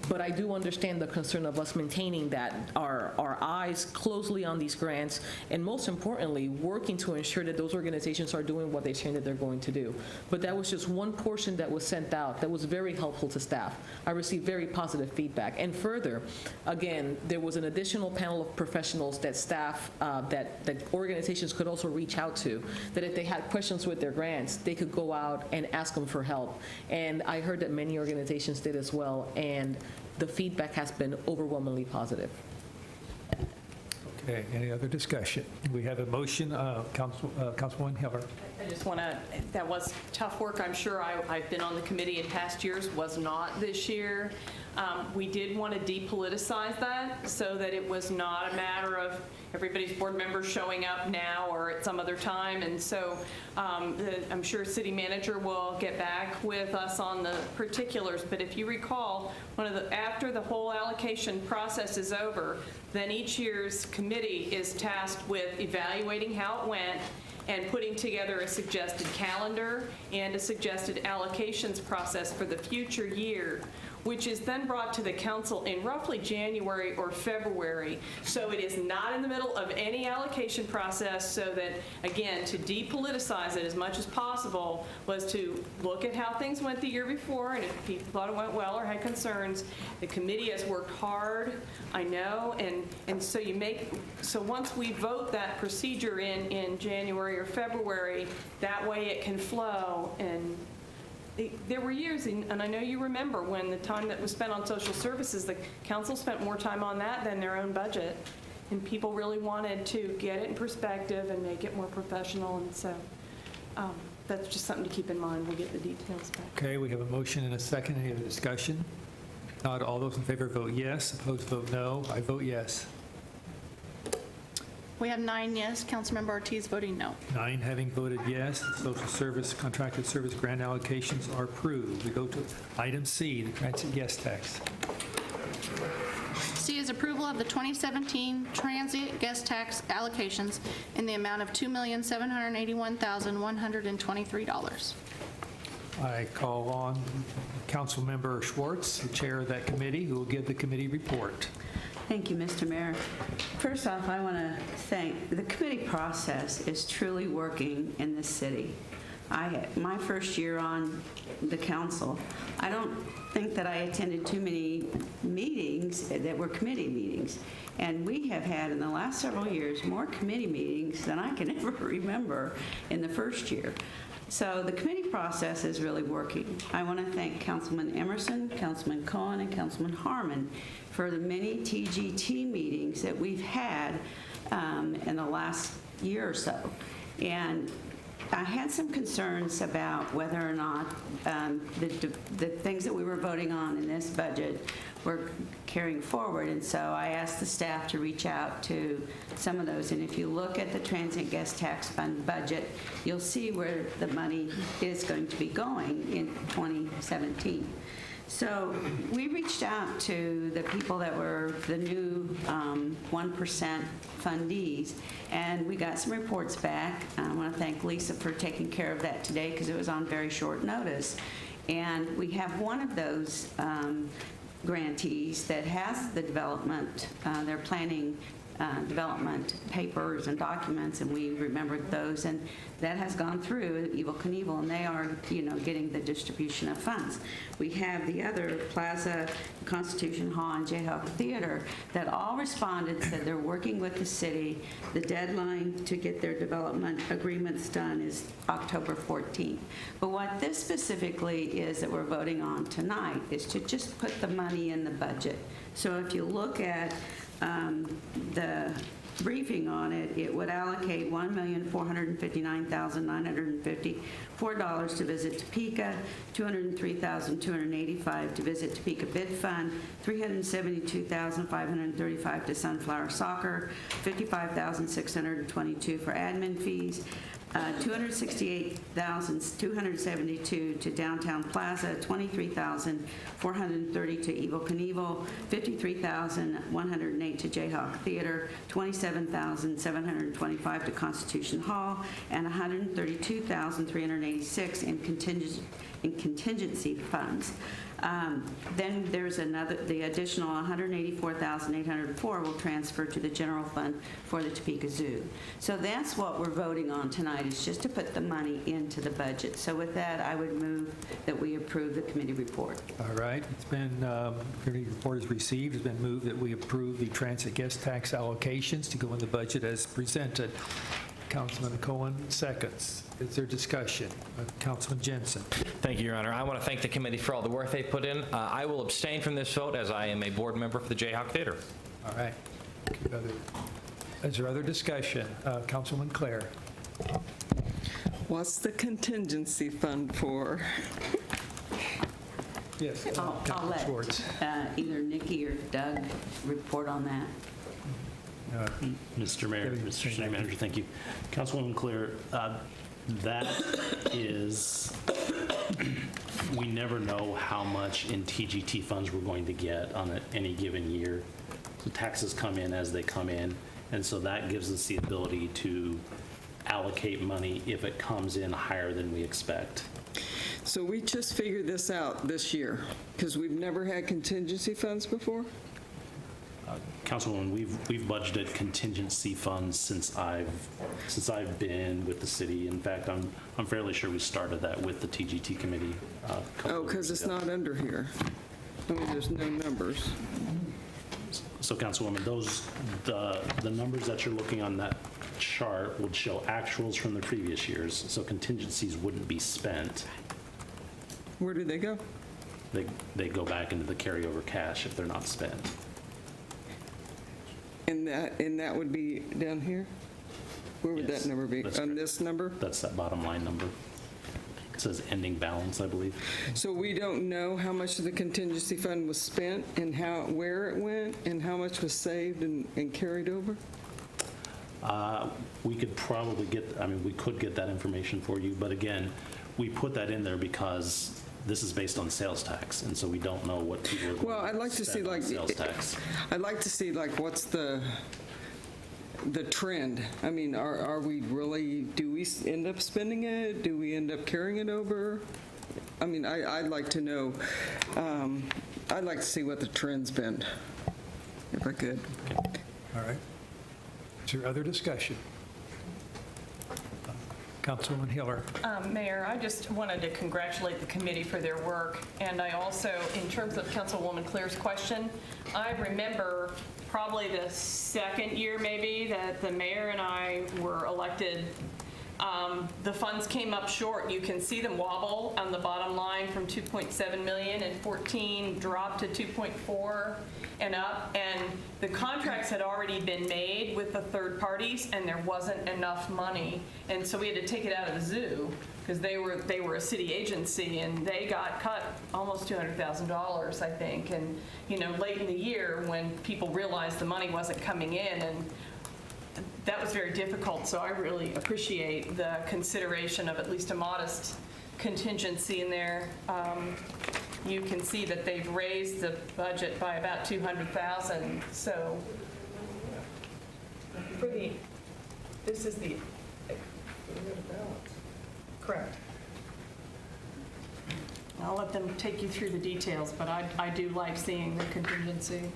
But I do understand the concern of us maintaining that our eyes closely on these grants, and most importantly, working to ensure that those organizations are doing what they say that they're going to do. But that was just one portion that was sent out that was very helpful to staff. I received very positive feedback. And further, again, there was an additional panel of professionals that staff, that organizations could also reach out to, that if they had questions with their grants, they could go out and ask them for help. And I heard that many organizations did as well, and the feedback has been overwhelmingly positive. Okay, any other discussion? We have a motion, Councilwoman Heller. I just want to, that was tough work. I'm sure I've been on the committee in past years, was not this year. We did want to depoliticize that so that it was not a matter of everybody's board members showing up now or at some other time. And so I'm sure city manager will get back with us on the particulars. But if you recall, after the whole allocation process is over, then each year's committee is tasked with evaluating how it went and putting together a suggested calendar and a suggested allocations process for the future year, which is then brought to the council in roughly January or February. So it is not in the middle of any allocation process, so that, again, to depoliticize it as much as possible was to look at how things went the year before, and if people thought it went well or had concerns. The committee has worked hard, I know, and so once we vote that procedure in January or February, that way it can flow. And there were years, and I know you remember, when the time that was spent on social services, the council spent more time on that than their own budget, and people really wanted to get it in perspective and make it more professional, and so that's just something to keep in mind. We'll get the details back. Okay, we have a motion and a second. Any other discussion? Not all those in favor vote yes. Opposed vote no. I vote yes. We have 9 yes, Councilmember Ortiz voting no. 9 having voted yes, the social service contracted service grant allocations are approved. We go to item C, the transit guest tax. C is approval of the 2017 transit guest tax allocations in the amount of $2,781,123. I call on Councilmember Schwartz, the chair of that committee, who will give the committee report. Thank you, Mr. Mayor. First off, I want to thank, the committee process is truly working in this city. My first year on the council, I don't think that I attended too many meetings that were committee meetings. And we have had, in the last several years, more committee meetings than I can ever remember in the first year. So the committee process is really working. I want to thank Councilman Emerson, Councilman Cohen, and Councilman Harmon for the many TGT meetings that we've had in the last year or so. And I had some concerns about whether or not the things that we were voting on in this budget were carrying forward. And so I asked the staff to reach out to some of those. And if you look at the Transit Guest Tax Fund budget, you'll see where the money is going to be going in 2017. So we reached out to the people that were the new 1% fundees, and we got some reports back. I want to thank Lisa for taking care of that today because it was on very short notice. And we have one of those grantees that has the development. They're planning development papers and documents, and we remembered those, and that has gone through Evel Knievel, and they are, getting the distribution of funds. We have the other Plaza, Constitution Hall, and Jayhawk Theater that all responded, said they're working with the city. The deadline to get their development agreements done is October 14th. But what this specifically is that we're voting on tonight is to just put the money in the budget. So if you look at the briefing on it, it would allocate $1,459,954 to Visit Topeka, $203,285 to Visit Topeka Bid Fund, $372,535 to Sunflower Soccer, $55,622 for admin fees, $268,272 to Downtown Plaza, $23,430 to Evel Knievel, $53,108 to Jayhawk Theater, $27,725 to Constitution Hall, and $132,386 in contingency funds. Then there's the additional $184,804 will transfer to the general fund for the Topeka Zoo. So that's what we're voting on tonight, is just to put the money into the budget. So with that, I would move that we approve the committee report. All right, it's been, committee report is received. It's been moved that we approve the transit guest tax allocations to go in the budget as presented. Councilman Cohen seconds. Is there discussion? Councilman Jensen. Thank you, Your Honor. I want to thank the committee for all the work they put in. I will abstain from this vote as I am a board member for the Jayhawk Theater. All right. Is there other discussion? Councilman Clare. What's the contingency fund for? Yes. I'll let Schwartz. either Nikki or Doug report on that. Mr. Mayor, Mr. City Manager, thank you. Councilwoman Clare, that is, we never know how much in TGT funds we're going to get on any given year. So taxes come in as they come in, and so that gives us the ability to allocate money if it comes in higher than we expect. So we just figured this out this year, because we've never had contingency funds before? Councilwoman, we've budgeted contingency funds since I've been with the city. In fact, I'm fairly sure we started that with the TGT committee. Oh, because it's not under here. I mean, there's no numbers. So, Councilwoman, the numbers that you're looking on that chart would show actuals from the previous years, so contingencies wouldn't be spent. Where do they go? They go back into the carryover cash if they're not spent. And that would be down here? Where would Yes, that number be? that's On correct. this number? That's that bottom line number. It says ending balance, I believe. So we don't know how much of the contingency fund was spent and where it went and how much was saved and carried over? We could probably we could get that information for you, but again, we put that in there because this is based on sales tax, and so we don't know what people are going Well, I'd like to see spend on sales tax. I'd like to see what's the trend. I mean, are we really, do we end up spending it? Do we end up carrying it over? I mean, I'd like to know, I'd like to see what the trend's been, if I could. All right. Is there other discussion? Councilwoman Hiller. Mayor, I just wanted to congratulate the committee for their work. And I also, in terms of Councilwoman Clare's question, I remember probably the second year maybe that the mayor and I were elected, the funds came up short. You can see them wobble on the bottom line from 2.7 million in 14, dropped to 2.4 and up. And the contracts had already been made with the third parties, and there wasn't enough money. And so we had to take it out of the zoo because they were a city agency, and they got cut almost $200,000, I think. And late in the year when people realized the money wasn't coming in, and that was very difficult. So I really appreciate the consideration of at least a modest contingency in there. You can see that they've raised the budget by about $200,000. So this is the correct. I'll let them take you through the details, but I do like seeing the contingency.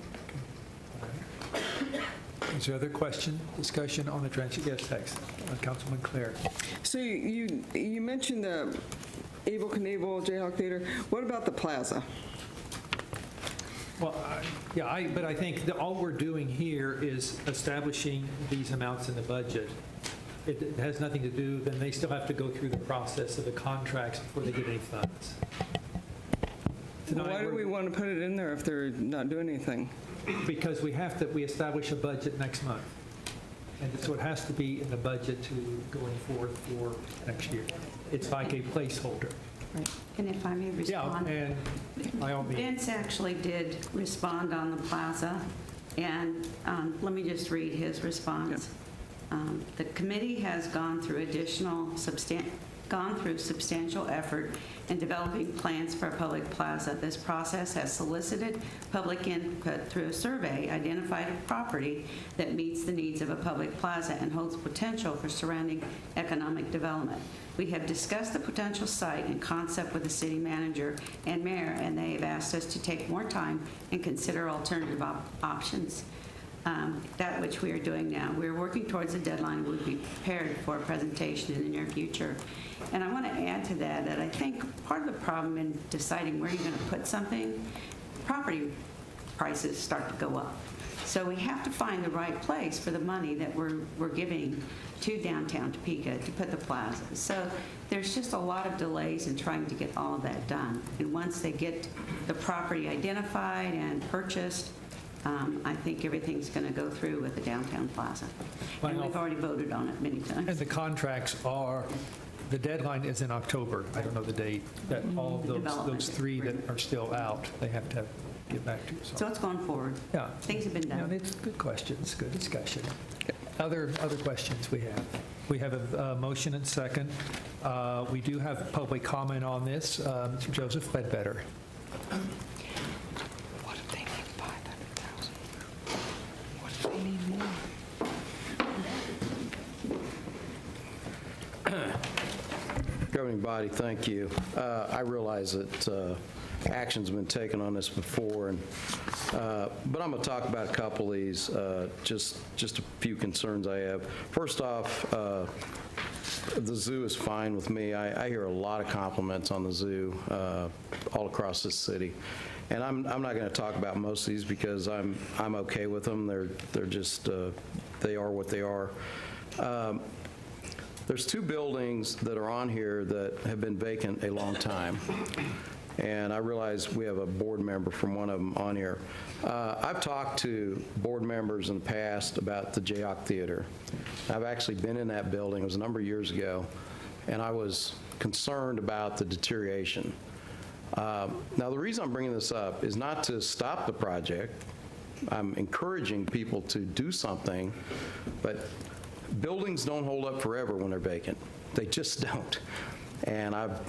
Is there other question, discussion on the transit gas tax? Councilman Clare. So you mentioned the Evel Knievel Jayhawk Theater. What about the plaza? Well, but I think that all we're doing here is establishing these amounts in the budget. It has nothing to do, then they still have to go through the process of the contracts before they get any funds. Why do we want to put it in there if they're not doing anything? Because we establish a budget next month. And so it has to be in the budget going forth for next year. It's like a placeholder. Right. And if I may respond. Yeah, and by all means. Vince actually did respond on the plaza, and let me just read his response. The committee has gone through substantial effort in developing plans for a public plaza. This process has solicited public input through a survey, identified a property that meets the needs of a public plaza and holds potential for surrounding economic development. We have discussed the potential site and concept with the city manager and mayor, and they have asked us to take more time and consider alternative options. That which we are doing now. We're working towards a deadline and we'll be prepared for a presentation in the near future. And I want to add to that I think part of the problem in deciding where you're going to put something, property prices start to go up. So we have to find the right place for the money that we're giving to downtown Topeka to put the plaza. So there's just a lot of delays in trying to get all of that done. And once they get the property identified and purchased, I think everything's going to go through with the downtown plaza. And we've already voted on it many times. And the contracts the deadline is in October. I don't know the date, that all of those three that are still out, they have to get back to. So it's going forward. Yeah. Things have been done. Yeah, it's good questions, good discussion. Other questions we have? We have a motion and second. We do have public comment on this. Mr. Joseph Ledbetter. What if they need 500,000? What if they need more? Governing body, thank you. I realize that action's been taken on this before, but I'm going to talk about a couple of these, just a few concerns I have. First off, the zoo is fine with me. I hear a lot of compliments on the zoo all across this city. And I'm not going to talk about most of these because I'm okay with them. They're just, they are what they are. There's two buildings that are on here that have been vacant a long time. And I realize we have a board member from one of them on here. I've talked to board members in the past about the Jayhawk Theater. I've actually been in that building. It was a number of years ago, and I was concerned about the deterioration. Now, the reason I'm bringing this up is not to stop the project. I'm encouraging people to do something, but buildings don't hold up forever when they're vacant. They just don't. And I've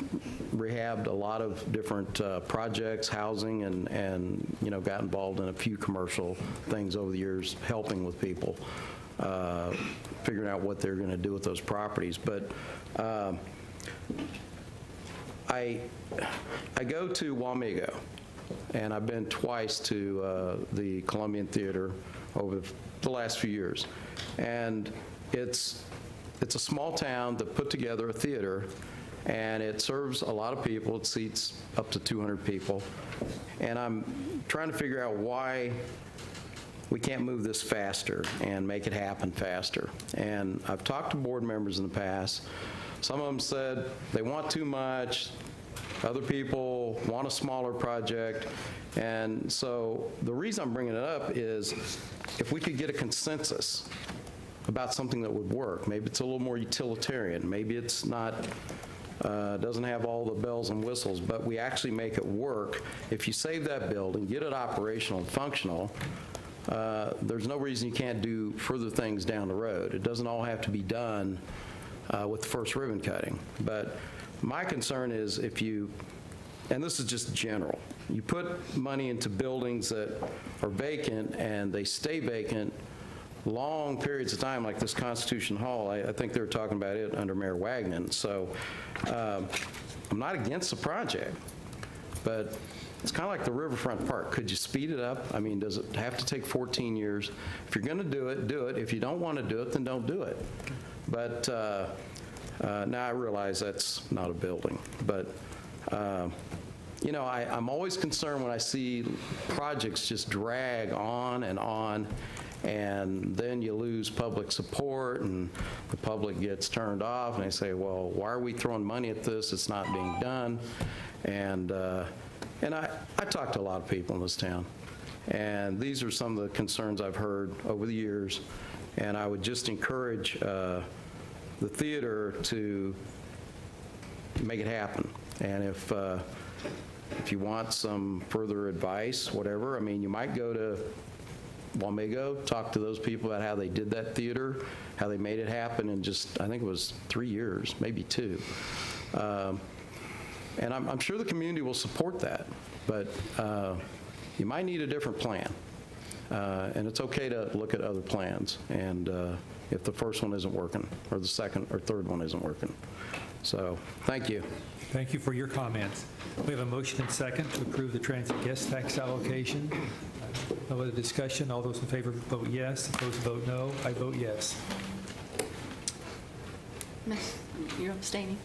rehabbed a lot of different projects, housing, and got involved in a few commercial things over the years, helping with people, figuring out what they're going to do with those properties. But I go to Wamego, and I've been twice to the Columbian Theater over the last few years. And it's a small town that put together a theater, and it serves a lot of people. It seats up to 200 people. And I'm trying to figure out why we can't move this faster and make it happen faster. And I've talked to board members in the past. Some of them said they want too much. Other people want a smaller project. And so the reason I'm bringing it up is if we could get a consensus about something that would work. Maybe it's a little more utilitarian. Maybe it's not, doesn't have all the bells and whistles, but we actually make it work. If you save that building, get it operational and functional, there's no reason you can't do further things down the road. It doesn't all have to be done with the first ribbon cutting. But my concern is if you, and this is just general, you put money into buildings that are vacant and they stay vacant long periods of time, like this Constitution Hall. I think they were talking about it under Mayor Wagner. So I'm not against the project, but it's kind of like the Riverfront Park. Could you speed it up? I mean, does it have to take 14 years? If you're going to do it, do it. If you don't want to do it, then don't do it. But now I realize that's not a building. But, you know, I'm always concerned when I see projects just drag on, and then you lose public support, and the public gets turned off, and they say, well, why are we throwing money at this? It's not being done. And I talk to a lot of people in this town, and these are some of the concerns I've heard over the years, and I would just encourage the theater to make it happen. And if you want some further advice, whatever, I mean, you might go to Wamego, talk to those people about how they did that theater, how they made it happen in just, I think it was 3 years, maybe 2. And I'm sure the community will support that, but you might need a different plan. And it's okay to look at other plans, and if the first one isn't working, or the second or third one isn't working. So, thank you. Thank you for your comments. We have a motion and second to approve the transit guest tax allocation. No other discussion. All those in favor vote yes. Those vote no. I vote yes. Miss, you're abstaining.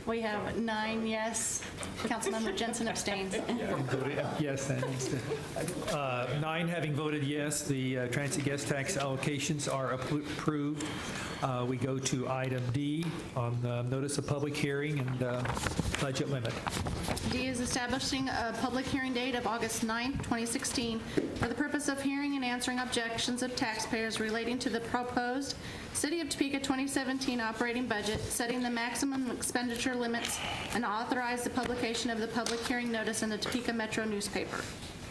We have 9 yes. Councilmember Jensen abstains. Yes, and 9 having voted yes, the transit guest tax allocations are approved. We go to item D on the notice of public hearing and budget limit. D is establishing a public hearing date of August 9, 2016, for the purpose of hearing and answering objections of taxpayers relating to the proposed City of Topeka 2017 operating budget, setting the maximum expenditure limits, and authorize the publication of the public hearing notice in the Topeka Metro newspaper.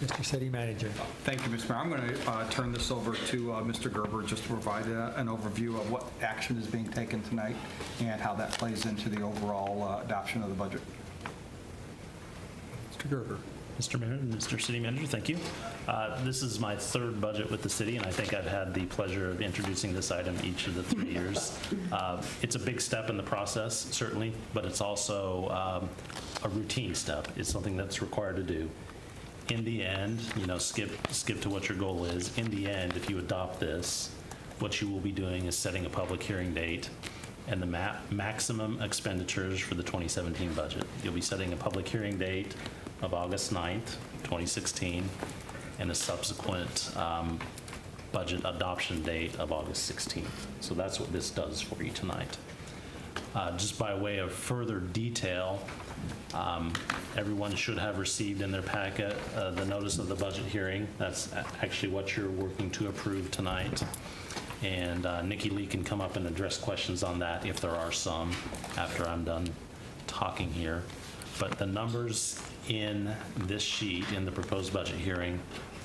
Mr. City Manager. Thank you, Mr. Mayor. I'm going to turn this over to Mr. Gerber just to provide an overview of what action is being taken tonight and how that plays into the overall adoption of the budget. Mr. Gerber. Mr. Mayor and Mr. City Manager, thank you. This is my 3rd budget with the city, and I think I've had the pleasure of introducing this item each of the 3 years. It's a big step in the process, certainly, but it's also a routine step. It's something that's required to do. In the end, you know, skip to what your goal is. In the end, if you adopt this, what you will be doing is setting a public hearing date and the maximum expenditures for the 2017 budget. You'll be setting a public hearing date of August 9th, 2016, and a subsequent budget adoption date of August 16th. So that's what this does for you tonight. Just by way of further detail, everyone should have received in their packet the notice of the budget hearing. That's actually what you're working to approve tonight. And Nikki Lee can come up and address questions on that if there are some after I'm done talking here. But the numbers in this sheet, in the proposed budget hearing,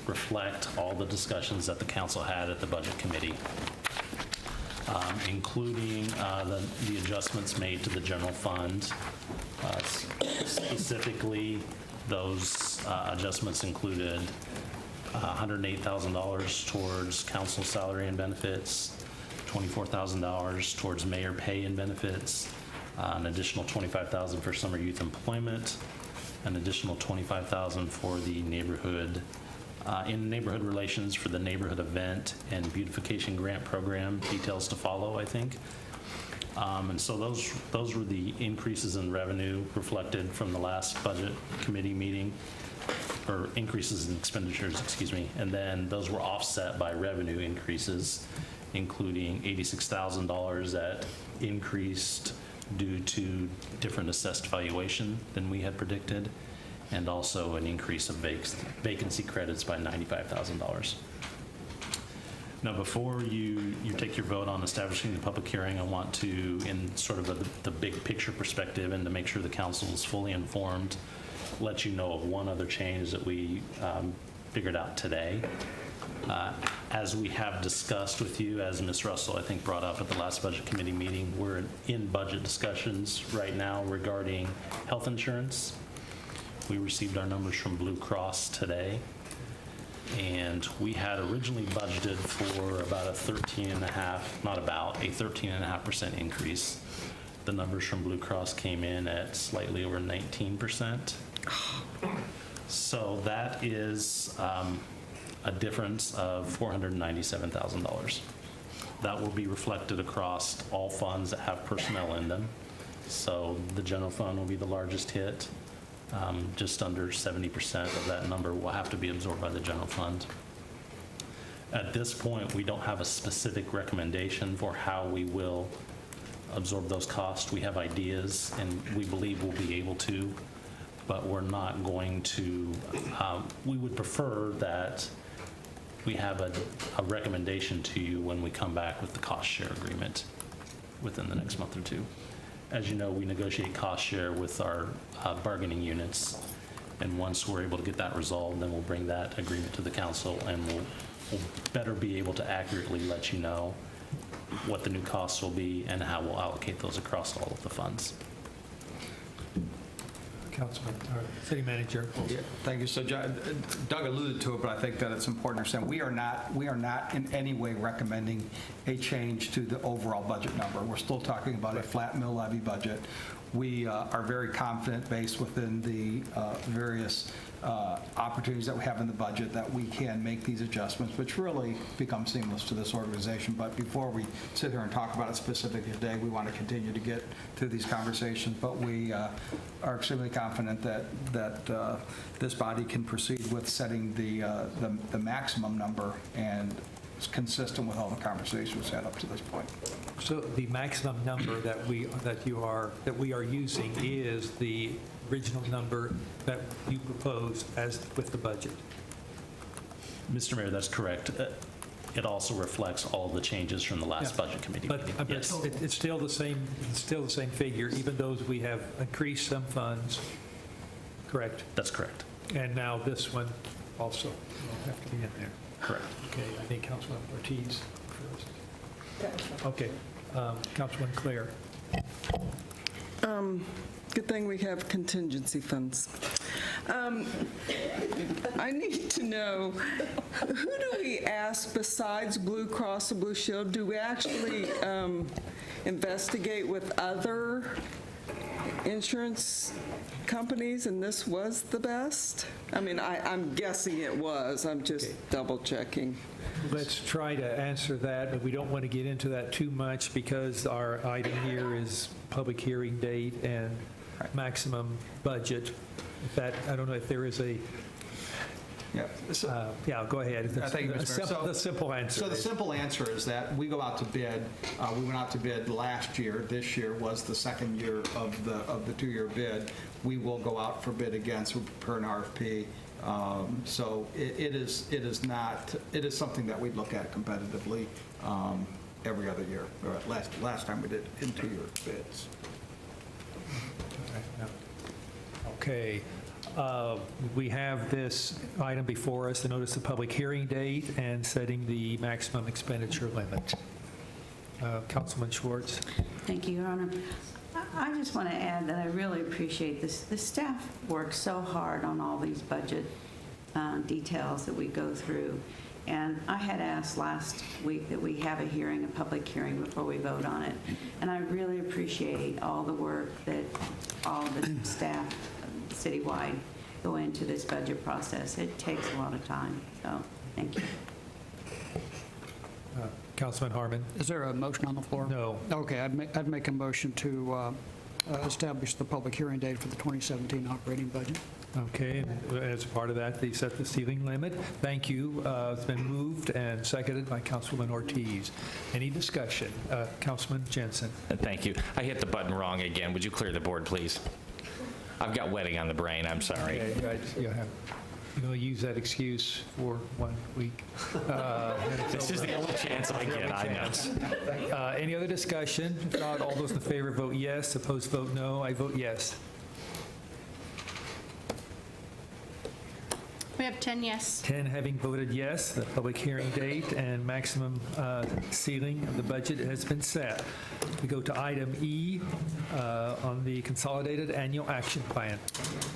reflect all the discussions that the council had at the budget committee, including the adjustments made to the general fund. Specifically, those adjustments included $108,000 towards council salary and benefits, $24,000 towards mayor pay and benefits, an additional $25,000 for summer youth employment, an additional $25,000 for the neighborhood in neighborhood relations for the neighborhood event and beautification grant program. Details to follow, I think. And so those were the increases in revenue reflected from the last budget committee meeting, or increases in expenditures, excuse me. And then those were offset by revenue increases, including $86,000 that increased due to different assessed valuation than we had predicted, and also an increase of vacancy credits by $95,000. Now, before you take your vote on establishing the public hearing, I want to, in sort of the big picture perspective and to make sure the council is fully informed, let you know of one other change that we figured out today. As we have discussed with you, as Ms. Russell, I think, brought up at the last budget committee meeting, we're in budget discussions right now regarding health insurance. We received our numbers from Blue Cross today, and we had originally budgeted for about a 13.5% increase. The numbers from Blue Cross came in at slightly over 19%. So that is a difference of $497,000. That will be reflected across all funds that have personnel in them. So the general fund will be the largest hit. Just under 70% of that number will have to be absorbed by the general fund. At this point, we don't have a specific recommendation for how we will absorb those costs. We have ideas, and we believe we'll be able to, but we're not going to. We would prefer that we have a recommendation to you when we come back with the cost share agreement within the next month or two. As you know, we negotiate cost share with our bargaining units, and once we're able to get that resolved, then we'll bring that agreement to the council, and we'll better be able to accurately let you know what the new costs will be and how we'll allocate those across all of the funds. Councilman, or City Manager. Yeah, thank you. So Doug alluded to it, but I think that it's important to understand we are not in any way recommending a change to the overall budget number. We're still talking about a flat mill levy budget. We are very confident, based within the various opportunities that we have in the budget, that we can make these adjustments, which really become seamless to this organization. But before we sit here and talk about it specifically today, we want to continue to get through these conversations. But we are extremely confident that this body can proceed with setting the maximum number, and it's consistent with all the conversations had up to this point. So the maximum number that we are using is the original number that you proposed as with the budget. Mr. Mayor, that's correct. It also reflects all the changes from the last budget committee meeting. But Yes. it's still the same. It's still the same figure, even though we have increased some funds. Correct. That's correct. And now this one also will have to be in there. Correct. Okay, I think Councilman Ortiz first. Okay, Councilman Claire. Good thing we have contingency funds. I need to know, who do we ask besides Blue Cross and Blue Shield? Do we actually investigate with other insurance companies, and this was the best? I mean, I'm guessing it was. I'm just double checking. Let's try to answer that, but we don't want to get into that too much because our item here is public hearing date and maximum budget. I don't know if there is a... Yeah, go ahead. Thank you, Mr. Mayor. The simple answer. So the simple answer is that we go out to bid. We went out to bid last year. This year was the second year of the two-year bid. We will go out for bid again, so per an RFP. So it is something that we look at competitively every other year. Last time we did in two-year bids. Okay. We have this item before us, the notice of public hearing date and setting the maximum expenditure limit. Councilman Schwartz. Thank you, Your Honor. I just want to add that I really appreciate this. The staff works so hard on all these budget details that we go through. And I had asked last week that we have a hearing, a public hearing, before we vote on it. And I really appreciate all the work that all the staff citywide go into this budget process. It takes a lot of time, so thank you. Councilman Harmon. Is there a motion on the floor? No. Okay, I'd make a motion to establish the public hearing date for the 2017 operating budget. Okay, and as part of that, they set the ceiling limit. Thank you. It's been moved and seconded by Councilman Ortiz. Any discussion? Councilman Jensen. Thank you. I hit the button wrong again. Would you clear the board, please? I've got wetting on the brain. I'm sorry. Okay, you're going to use that excuse for 1 week. This is the only chance I get, I know. Any other discussion? If not, all those in favor vote yes. Opposed vote no. I vote yes. We have 10 yes. 10 having voted yes, the public hearing date and maximum ceiling of the budget has been set. We go to item E on the Consolidated Annual Action Plan.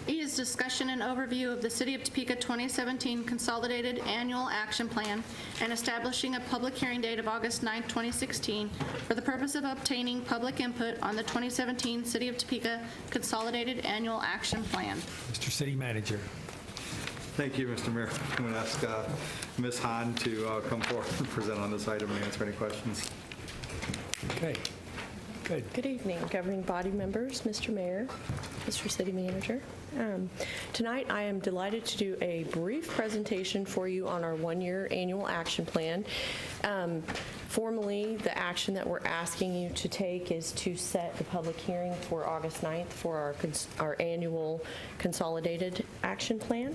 E is discussion and overview of the City of Topeka 2017 Consolidated Annual Action Plan and establishing a public hearing date of August 9, 2016 for the purpose of obtaining public input on the 2017 City of Topeka Consolidated Annual Action Plan. Mr. City Manager. Thank you, Mr. Mayor. I'm going to ask Ms. Hahn to come forward and present on this item and answer any questions. Okay, good. Good evening, governing body members, Mr. Mayor, Mr. City Manager. Tonight, I am delighted to do a brief presentation for you on our one-year annual action plan. Formally, the action that we're asking you to take is to set the public hearing for August 9th for our annual consolidated action plan.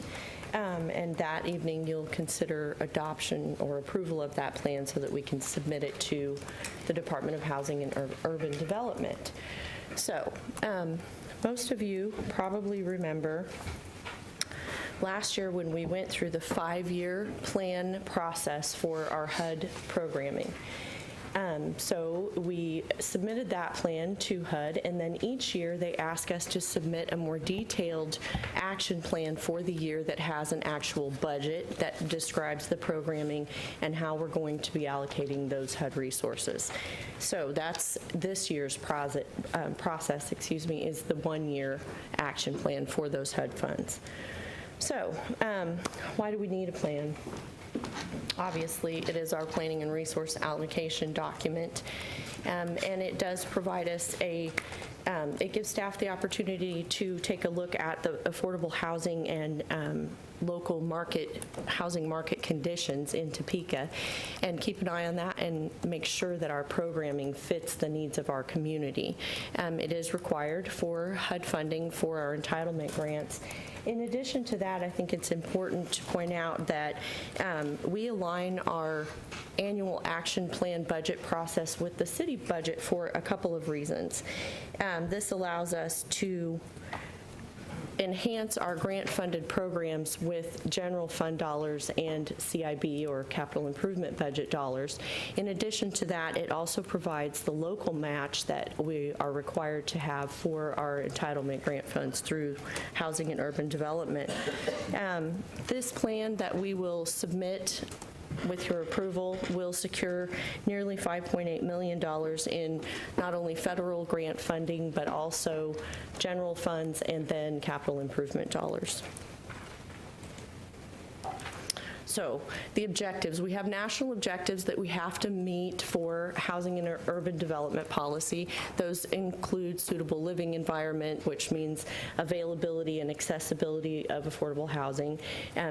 And that evening, you'll consider adoption or approval of that plan so that we can submit it to the Department of Housing and Urban Development. So, most of you probably remember last year when we went through the 5-year plan process for our HUD programming. So we submitted that plan to HUD, and then each year they ask us to submit a more detailed action plan for the year that has an actual budget that describes the programming and how we're going to be allocating those HUD resources. So that's this year's process, is the one-year action plan for those HUD funds. So why do we need a plan? Obviously, it is our planning and resource allocation document, and it does provide us it gives staff the opportunity to take a look at the affordable housing and local housing market conditions in Topeka and keep an eye on that and make sure that our programming fits the needs of our community. It is required for HUD funding for our entitlement grants. In addition to that, I think it's important to point out that we align our annual action plan budget process with the city budget for a couple of reasons. This allows us to enhance our grant-funded programs with general fund dollars and CIB or capital improvement budget dollars. In addition to that, it also provides the local match that we are required to have for our entitlement grant funds through Housing and Urban Development. This plan that we will submit with your approval will secure nearly $5.8 million in not only federal grant funding, but also general funds and then capital improvement dollars. So the objectives, we have national objectives that we have to meet for housing and urban development policy. Those include suitable living environment, which means availability and accessibility of affordable housing,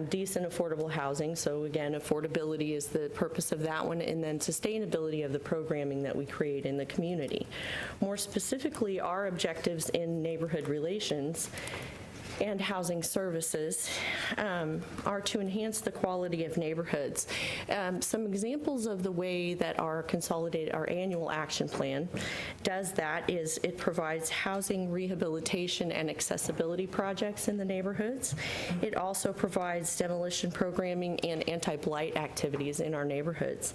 decent affordable housing. So again, affordability is the purpose of that one, and then sustainability of the programming that we create in the community. More specifically, our objectives in neighborhood relations and housing services are to enhance the quality of neighborhoods. Some examples of the way that our annual action plan does that is it provides housing rehabilitation and accessibility projects in the neighborhoods. It also provides demolition programming and anti-blight activities in our neighborhoods.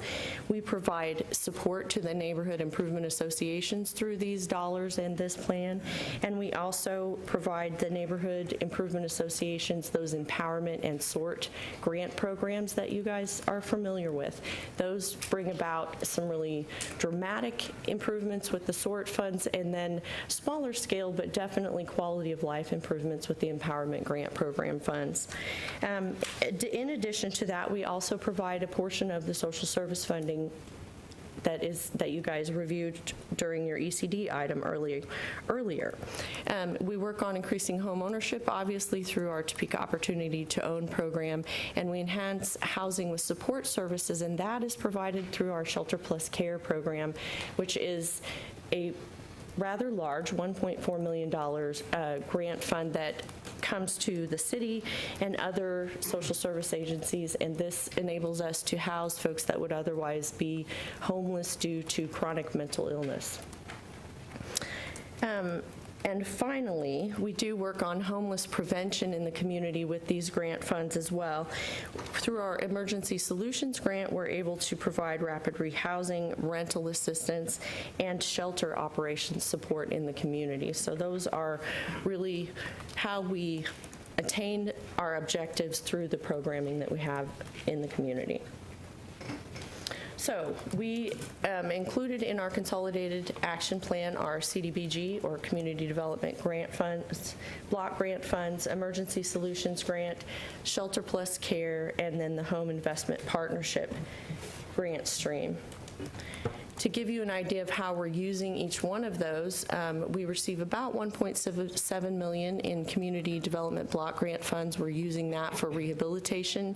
We provide support to the neighborhood improvement associations through these dollars in this plan, and we also provide the neighborhood improvement associations those empowerment and SORT grant programs that you guys are familiar with. Those bring about some really dramatic improvements with the SORT funds, and then smaller scale but definitely quality of life improvements with the empowerment grant program funds. In addition to that, we also provide a portion of the social service funding that you guys reviewed during your ECD item earlier. We work on increasing home ownership, obviously, through our Topeka Opportunity to Own program, and we enhance housing with support services, and that is provided through our Shelter Plus Care program, which is a rather large $1.4 million grant fund that comes to the city and other social service agencies, and this enables us to house folks that would otherwise be homeless due to chronic mental illness. And finally, we do work on homeless prevention in the community with these grant funds as well. Through our Emergency Solutions Grant, we're able to provide rapid rehousing, rental assistance, and shelter operations support in the community. So those are really how we attain our objectives through the programming that we have in the community. So we included in our consolidated action plan our CDBG, or Community Development Grant Funds, Block Grant Funds, Emergency Solutions Grant, Shelter Plus Care, and then the Home Investment Partnership grant stream. To give you an idea of how we're using each one of those, we receive about $1.7 million in community development block grant funds. We're using that for rehabilitation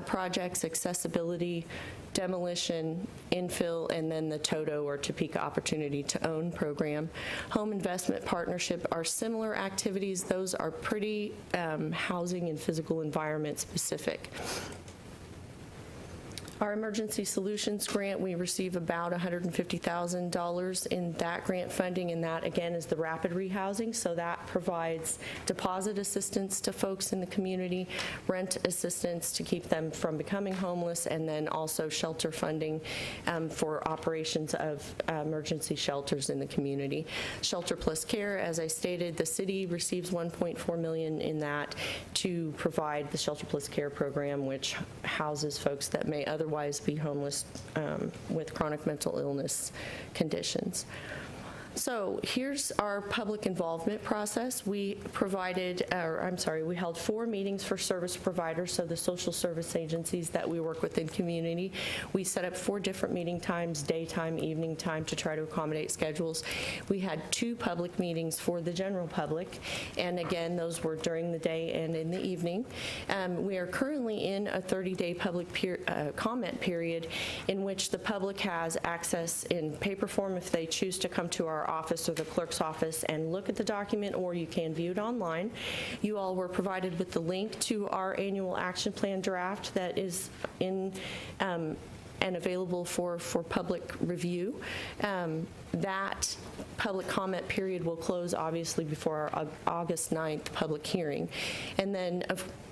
projects, accessibility, demolition, infill, and then the TOTO, or Topeka Opportunity to Own program. Home Investment Partnership are similar activities. Those are pretty housing and physical environment specific. Our Emergency Solutions Grant, we receive about $150,000 in that grant funding, and that, again, is the rapid rehousing. So that provides deposit assistance to folks in the community, rent assistance to keep them from becoming homeless, and then also shelter funding for operations of emergency shelters in the community. Shelter Plus Care, as I stated, the city receives $1.4 million in that to provide the Shelter Plus Care program, which houses folks that may otherwise be homeless with chronic mental illness conditions. So here's our public involvement process. We we held 4 meetings for service providers, so the social service agencies that we work with in community. We set up 4 different meeting times, daytime, evening time, to try to accommodate schedules. We had 2 public meetings for the general public, and again, those were during the day and in the evening. We are currently in a 30-day public comment period in which the public has access in paper form if they choose to come to our office or the clerk's office and look at the document, or you can view it online. You all were provided with the link to our annual action plan draft that is in and available for public review. That public comment period will close obviously before our August 9th public hearing. And then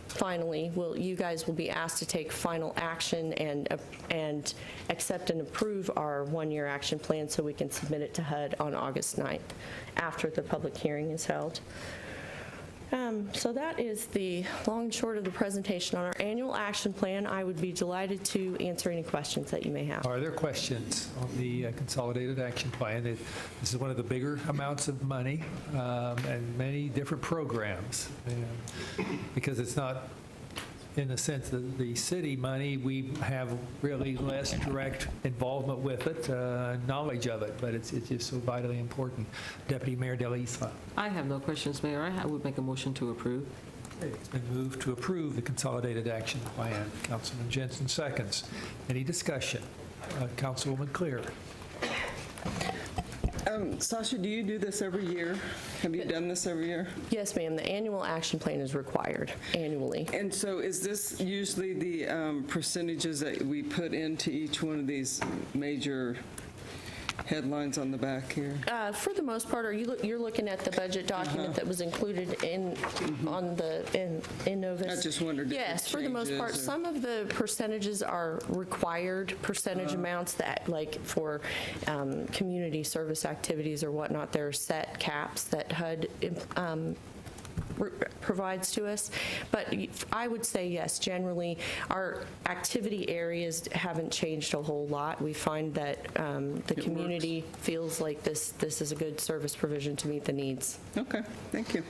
finally, you guys will be asked to take final action and accept and approve our 1-year action plan so we can submit it to HUD on August 9th after the public hearing is held. So that is the long and short of the presentation on our annual action plan. I would be delighted to answer any questions that you may have. Are there questions on the consolidated action plan? This is one of the bigger amounts of money and many different programs. And because it's not, in a sense, the city money, we have really less direct involvement with it, knowledge of it, but it's just so vitally important. Deputy Mayor Delisa. I have no questions, Mayor. I would make a motion to approve. It's been moved to approve the consolidated action plan. Councilman Jensen seconds. Any discussion? Councilwoman Clear. Sasha, do you do this every year? Have you done this every year? Yes, ma'am. The annual action plan is required annually. And so is this usually the percentages that we put into each one of these major headlines on the back here? For the most part, you're looking at the budget document that was included in Novus. I just wondered if Yes, it for the most part. changes or- Some of the percentages are required percentage amounts that, like for community service activities or whatnot, there are set caps that HUD provides to us. But I would say yes, generally our activity areas haven't changed a whole lot. We find that the community feels like this is a good service provision to meet the needs. Okay, thank you.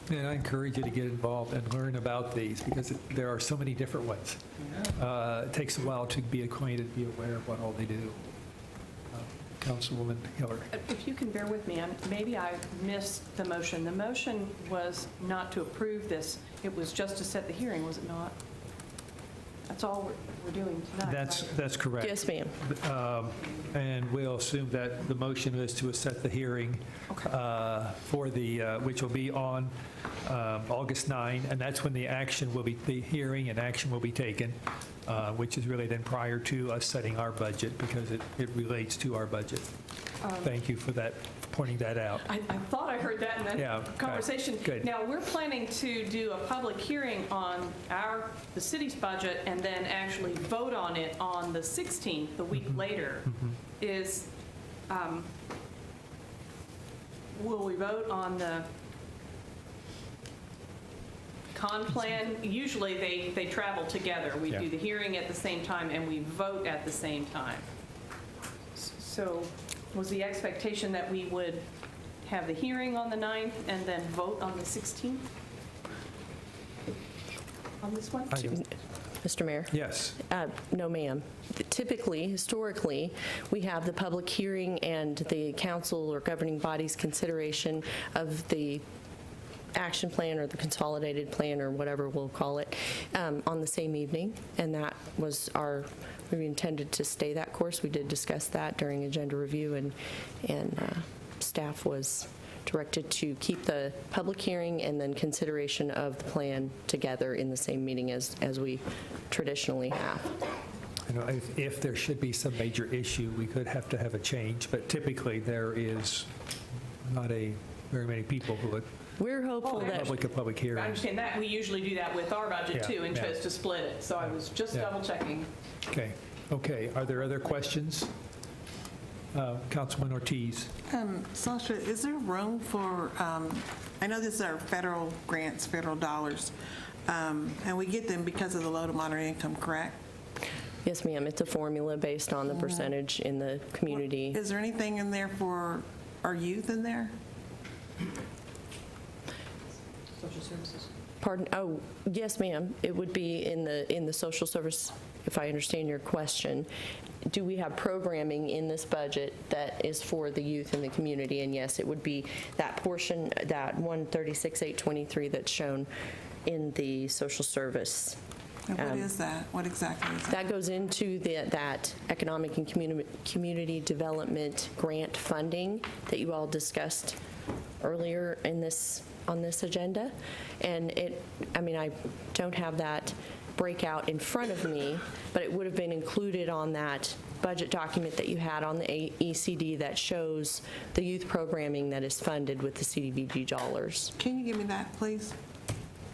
And I encourage you to get involved and learn about these because there are so many different ones. It takes a while to be acquainted, be aware of what all they do. Councilwoman Hiller. If you can bear with me, maybe I missed the motion. The motion was not to approve this. It was just to set the hearing, was it not? That's all we're doing tonight. That's correct. Yes, ma'am. And we'll assume that the motion is to set the hearing for which will be on August 9, and that's when the hearing and action will be taken, which is really then prior to us setting our budget because it relates to our budget. Thank you for that, pointing that out. I thought I heard that in the conversation. Good. Now, we're planning to do a public hearing on the city's budget and then actually vote on it on the 16th, the week later. Will we vote on the con plan, usually they travel together. We do the hearing at the same time and we vote at the same time. So was the expectation that we would have the hearing on the 9th and then vote on the 16th? On this one? Mr. Mayor? Yes. No, ma'am. Typically, historically, we have the public hearing and the council or governing body's consideration of the action plan or the consolidated plan or whatever we'll call it on the same evening, and that was we intended to stay that course. We did discuss that during agenda review, and staff was directed to keep the public hearing and then consideration of the plan together in the same meeting as we traditionally have. You know, if there should be some major issue, we could have to have a change, but typically there is not very many people who would. We're hopeful that public hearing. I understand that. We usually do that with our budget too and chose to split it. So I was just double checking. Okay. Are there other questions? Councilman Ortiz. Sasha, is there room for, I know these are federal grants, federal dollars, and we get them because of the low to moderate income, correct? Yes, ma'am. It's a formula based on the percentage in the community. Is there anything in there for our youth in there? Social services. Pardon? Oh, yes, ma'am. It would be in the social service, if I understand your question. Do we have programming in this budget that is for the youth in the community? And yes, it would be that portion, that 136,823 that's shown in the social service. And what is that? What exactly is that? That goes into that economic and community development grant funding that you all discussed earlier on this agenda. And I don't have that breakout in front of me, but it would have been included on that budget document that you had on the ECD that shows the youth programming that is funded with the CDBG dollars. Can you give me that, please?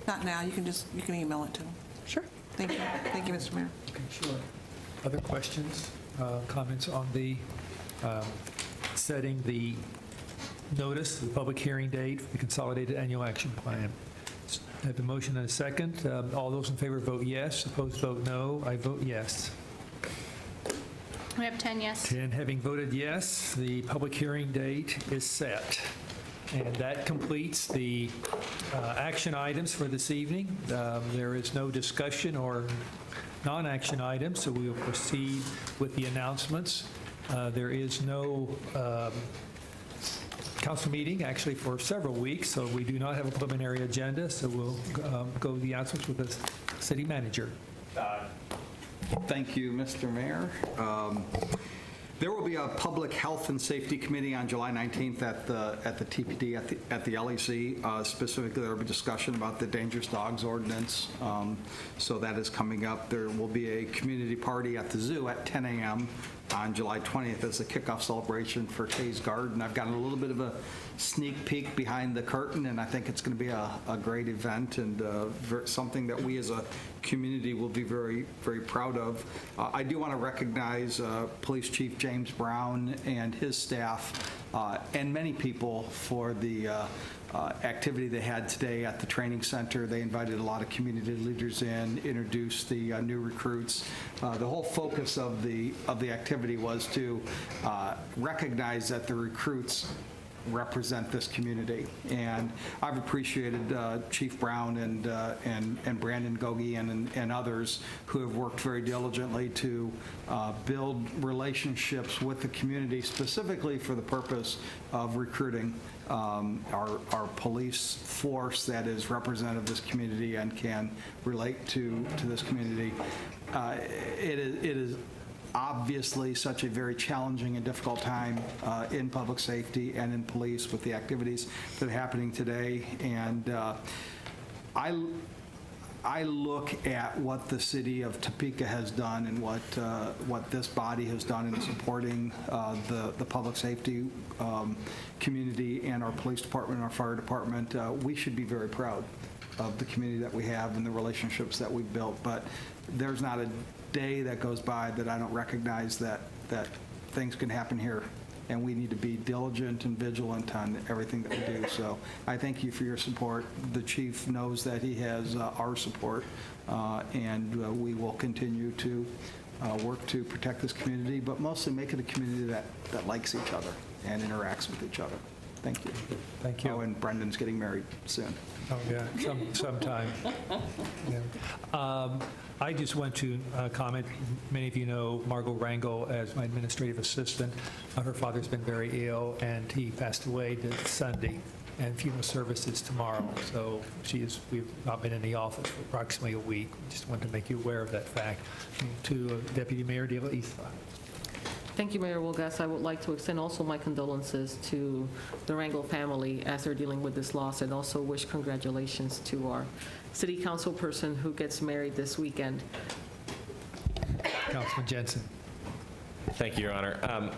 Not now. You can email it to them. Sure. Thank you. Thank you, Mr. Mayor. Okay, sure. Other questions, comments on the setting the notice, the public hearing date for the Consolidated Annual Action Plan? I have a motion and a second. All those in favor vote yes. Opposed vote no. I vote yes. We have 10 yes. 10 having voted yes, the public hearing date is set. And that completes the action items for this evening. There is no discussion or non-action items, so we will proceed with the announcements. There is no council meeting actually for several weeks, so we do not have a preliminary agenda, so we'll go to the announcements with the city manager. Thank you, Mr. Mayor. There will be a Public Health and Safety Committee on July 19th at the TPD at the LEC. Specifically, there will be discussion about the dangerous dogs ordinance. So that is coming up. There will be a community party at the zoo at 10 a.m. on July 20th as a kickoff celebration for Kay's Garden. I've gotten a little bit of a sneak peek behind the curtain, and I think it's going to be a great event and something that we as a community will be very, very proud of. I do want to recognize Police Chief James Brown and his staff and many people for the activity they had today at the training center. They invited a lot of community leaders in, introduced the new recruits. The whole focus of the activity was to recognize that the recruits represent this community. And I've appreciated Chief Brown and Brandon Gogi and others who have worked very diligently to build relationships with the community, specifically for the purpose of recruiting our police force that is representative of this community and can relate to this community. It is obviously such a very challenging and difficult time in public safety and in police with the activities that are happening today. And I look at what the city of Topeka has done and what this body has done in supporting the public safety community and our police department and our fire department. We should be very proud of the community that we have and the relationships that we've built. But there's not a day that goes by that I don't recognize that things can happen here and we need to be diligent and vigilant on everything that we do. So I thank you for your support. The chief knows that he has our support, and we will continue to work to protect this community, but mostly make it a community that likes each other and interacts with each other. Thank you. Thank you. Oh, and Brendan's getting married soon. Oh, yeah, sometime. Yeah. I just want to comment, many of you know Margot Rangel as my administrative assistant. Her father's been very ill, and he passed away this Sunday, and funeral service is tomorrow. So we've not been in the office for approximately a week. Just wanted to make you aware of that fact. To Deputy Mayor De La Isla. Thank you, Mayor Wilgas. I would like to extend also my condolences to the Rangel family as they're dealing with this loss, and also wish congratulations to our city council person who gets married this weekend. Councilman Jensen. Thank you, Your Honor.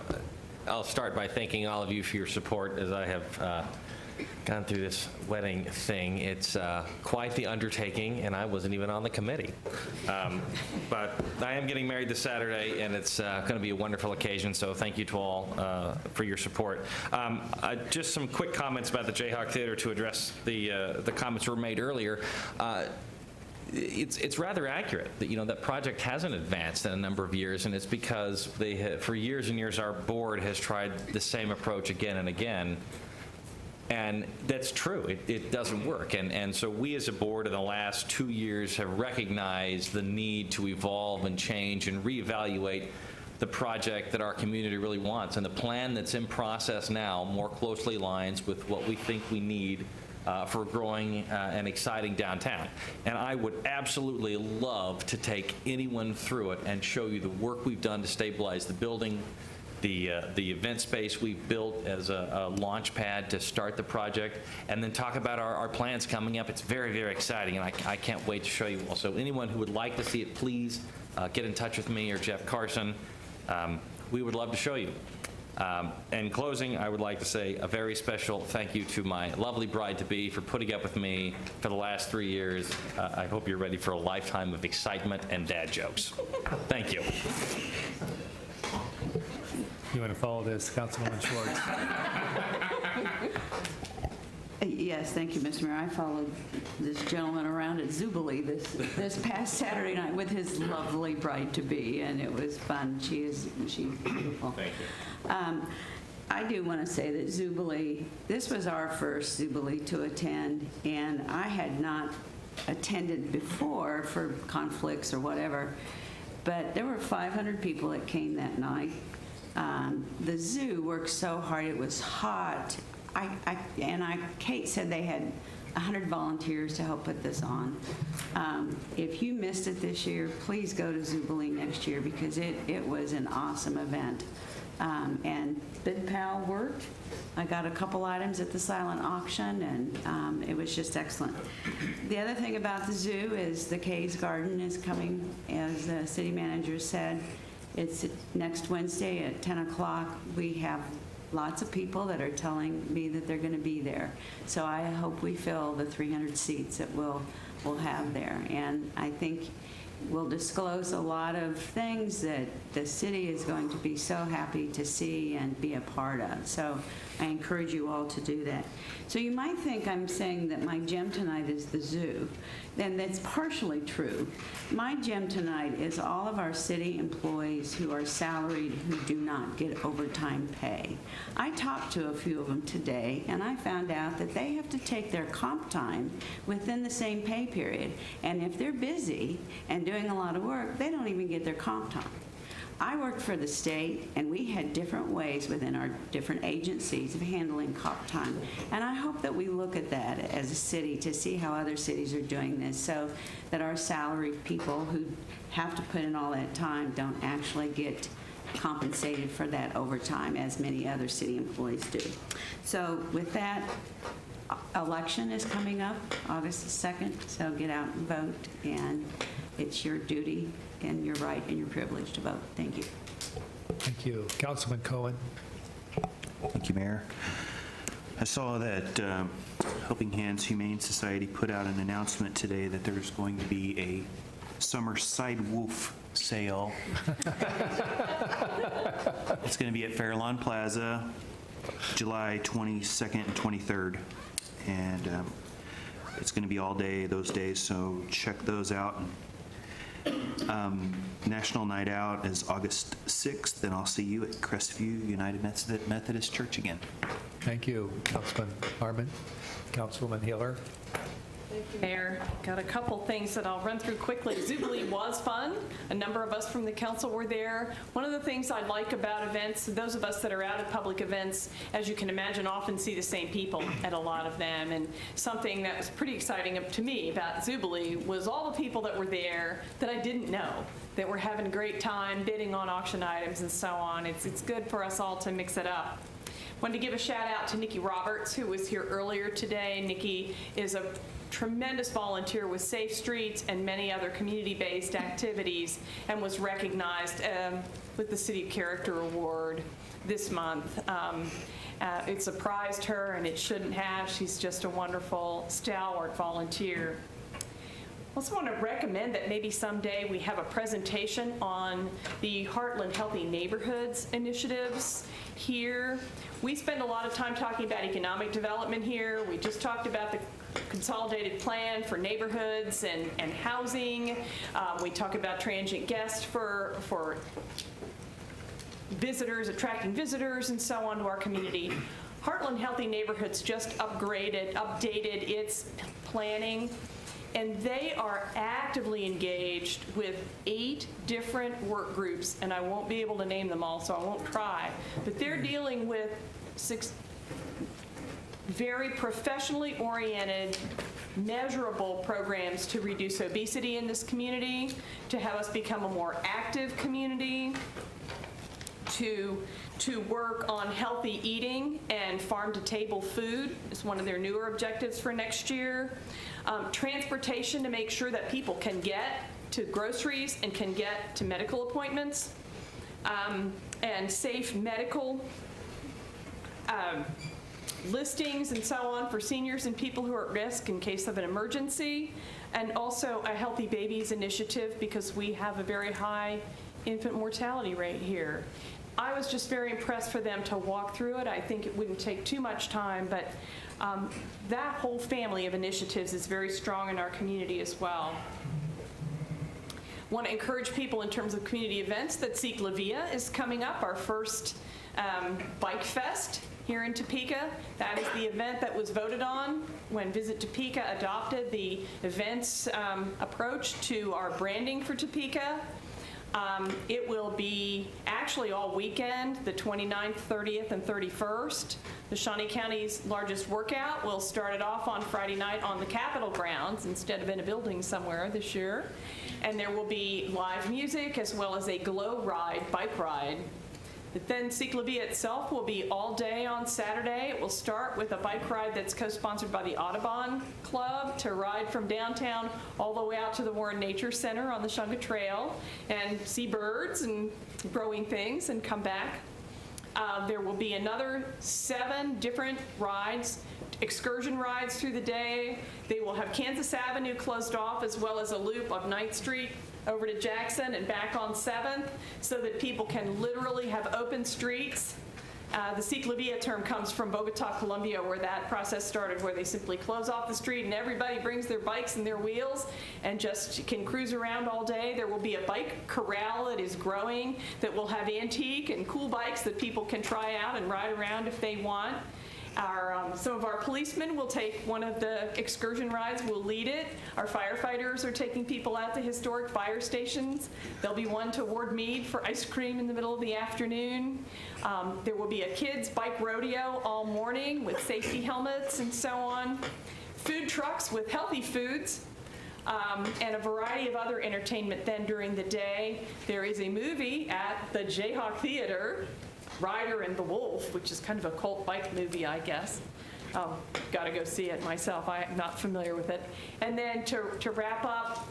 I'll start by thanking all of you for your support as I have gone through this wedding thing. It's quite the undertaking, and I wasn't even on the committee. But I am getting married this Saturday, and it's going to be a wonderful occasion, so thank you to all for your support. Just some quick comments about the Jayhawk Theater to address the comments that were made earlier. It's rather accurate that that project hasn't advanced in a number of years, and it's because for years and years our board has tried the same approach again and again. And that's true. It doesn't work. And so we as a board in the last 2 years have recognized the need to evolve and change and reevaluate the project that our community really wants. And the plan that's in process now more closely aligns with what we think we need for growing and exciting downtown. And I would absolutely love to take anyone through it and show you the work we've done to stabilize the building, the event space we've built as a launch pad to start the project, and then talk about our plans coming up. It's very, very exciting, and I can't wait to show you all. So anyone who would like to see it, please get in touch with me or Jeff Carson. We would love to show you. In closing, I would like to say a very special thank you to my lovely bride-to-be for putting up with me for the last 3 years. I hope you're ready for a lifetime of excitement and dad jokes. Thank you. You want to follow this, Councilwoman Schwartz? Yes, thank you, Mr. Mayor. I followed this gentleman around at Zubilee this past Saturday night with his lovely bride-to-be, and it was fun. She's beautiful. Thank you. I do want to say that Zubilee, this was our first Zubilee to attend, and I had not attended before for conflicts or whatever, but there were 500 people that came that night. The zoo worked so hard. It was hot. Kate said they had 100 volunteers to help put this on. If you missed it this year, please go to Zubilee next year because it was an awesome event. And Bid Pal worked. I got a couple items at the silent auction, and it was just excellent. The other thing about the zoo is the Kay's Garden is coming, as the city manager said. It's next Wednesday at 10 o'clock. We have lots of people that are telling me that they're going to be there. So I hope we fill the 300 seats that we'll have there. And I think we'll disclose a lot of things that the city is going to be so happy to see and be a part of. So I encourage you all to do that. So you might think I'm saying that my gem tonight is the zoo, and that's partially true. My gem tonight is all of our city employees who are salaried who do not get overtime pay. I talked to a few of them today, and I found out that they have to take their comp time within the same pay period. And if they're busy and doing a lot of work, they don't even get their comp time. I worked for the state, and we had different ways within our different agencies of handling comp time. And I hope that we look at that as a city to see how other cities are doing this so that our salaried people who have to put in all that time don't actually get compensated for that overtime as many other city employees do. So with that, election is coming up August the 2nd, so get out and vote, and it's your duty and your right and your privilege to vote. Thank you. Thank you. Councilman Cohen. Thank you, Mayor. I saw that Helping Hands Humane Society put out an announcement today that there's going to be a summer sidewoof sale. It's going to be at Fairlawn Plaza, July 22nd and 23rd. And it's going to be all day those days, so check those out. National Night Out is August 6th, and I'll see you at Crestview United Methodist Church again. Thank you, Councilman Harmon. Councilwoman Hiller. Thank you, Mayor. Got a couple things that I'll run through quickly. Jubilee was fun. A number of us from the council were there. One of the things I like about events, those of us that are out at public events, as you can imagine, often see the same people at a lot of them. And something that was pretty exciting to me about Jubilee was all the people that were there that I didn't know, that were having a great time bidding on auction items and so on. It's good for us all to mix it up. Wanted to give a shout out to Nikki Roberts, who was here earlier today. Nikki is a tremendous volunteer with Safe Streets and many other community-based activities, and was recognized with the City of Character Award this month. It surprised her, and it shouldn't have. She's just a wonderful, stalwart volunteer. I also want to recommend that maybe someday we have a presentation on the Heartland Healthy Neighborhoods initiatives here. We spend a lot of time talking about economic development here. We just talked about the consolidated plan for neighborhoods and housing. We talk about transient guests for visitors, attracting visitors and so on to our community. Heartland Healthy Neighborhoods just updated its planning, and they are actively engaged with 8 different work groups, and I won't be able to name them all, so I won't try, but they're dealing with 6 very professionally oriented, measurable programs to reduce obesity in this community, to have us become a more active community, to work on healthy eating and farm-to-table food is one of their newer objectives for next year. Transportation to make sure that people can get to groceries and can get to medical appointments, and safe medical listings and so on for seniors and people who are at risk in case of an emergency, and also a Healthy Babies initiative because we have a very high infant mortality rate here. I was just very impressed for them to walk through it. I think it wouldn't take too much time, but that whole family of initiatives is very strong in our community as well. Want to encourage people in terms of community events that Seek La Via is coming up, our first Bike Fest here in Topeka. That is the event that was voted on when Visit Topeka adopted the events approach to our branding for Topeka. It will be actually all weekend, the 29th, 30th, and 31st. The Shawnee County's largest workout will start it off on Friday night on the Capitol grounds instead of in a building somewhere this year. And there will be live music as well as a glow ride, bike ride. But then Seek La Via itself will be all day on Saturday. It will start with a bike ride that's co-sponsored by the Audubon Club to ride from downtown all the way out to the Warren Nature Center on the Shunga Trail and see birds and growing things and come back. There will be another 7 different rides, excursion rides through the day. They will have Kansas Avenue closed off as well as a loop of 9th Street over to Jackson and back on 7th so that people can literally have open streets. The Seek La Via term comes from Bogota, Colombia, where that process started, where they simply close off the street and everybody brings their bikes and their wheels and just can cruise around all day. There will be a bike corral that is growing that will have antique and cool bikes that people can try out and ride around if they want. Some of our policemen will take one of the excursion rides, will lead it. Our firefighters are taking people out to historic fire stations. There'll be one to Ward Mead for ice cream in the middle of the afternoon. There will be a kids' bike rodeo all morning with safety helmets and so on. Food trucks with healthy foods. And a variety of other entertainment then during the day. There is a movie at the Jayhawk Theater, Ryder and the Wolf, which is kind of a cult bike movie, I guess. Got to go see it myself. I'm not familiar with it. And then to wrap up,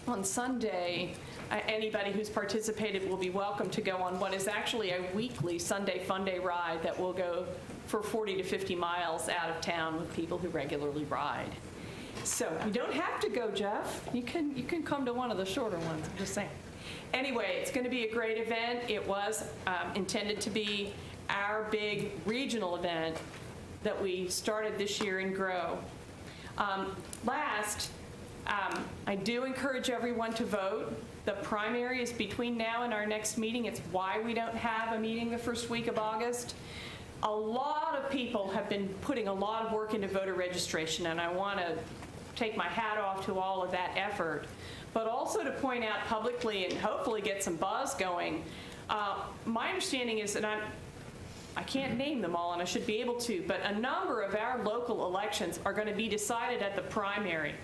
on Sunday, anybody who's participated will be welcome to go on what is actually a weekly Sunday Fun Day ride that will go for 40 to 50 miles out of town with people who regularly ride. So you don't have to go, Jeff. You can come to one of the shorter ones, I'm just saying. Anyway, it's going to be a great event. It was intended to be our big regional event that we started this year and grow. Last, I do encourage everyone to vote. The primary is between now and our next meeting. It's why we don't have a meeting the first week of August. A lot of people have been putting a lot of work into voter registration, and I want to take my hat off to all of that effort, but also to point out publicly and hopefully get some buzz going. My understanding is, and I can't name them all, and I should be able to, but a number of our local elections are going to be decided at the primary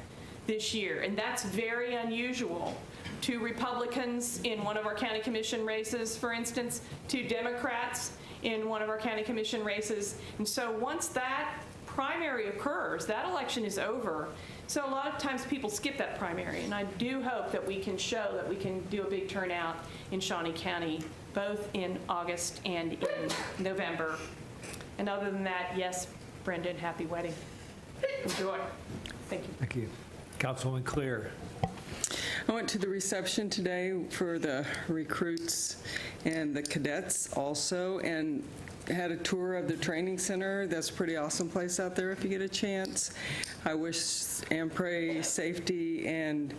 this year, and that's very unusual. 2 Republicans in one of our county commission races, for instance, 2 Democrats in one of our county commission races. And so once that primary occurs, that election is over. So a lot of times people skip that primary, and I do hope that we can show that we can do a big turnout in Shawnee County, both in August and in November. And other than that, yes, Brendan, happy wedding. Enjoy. Thank you. Thank you. Councilwoman Clear. I went to the reception today for the recruits and the cadets also, and had a tour of the training center. That's a pretty awesome place out there if you get a chance. I wish and pray safety and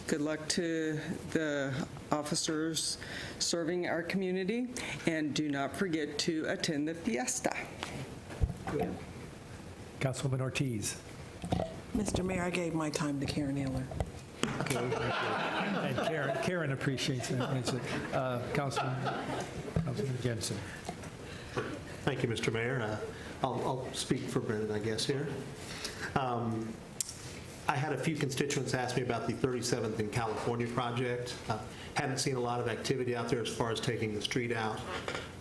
good luck to the officers serving our community, and do not forget to attend the fiesta. Yeah. Councilwoman Ortiz. Mr. Mayor, I gave my time to Karen Eller. Okay, thank you. And Karen appreciates it. Councilman Jensen. Thank you, Mr. Mayor. I'll speak for Brendan, I guess, here. I had a few constituents ask me about the 37th in California project. Hadn't seen a lot of activity out there as far as taking the street out.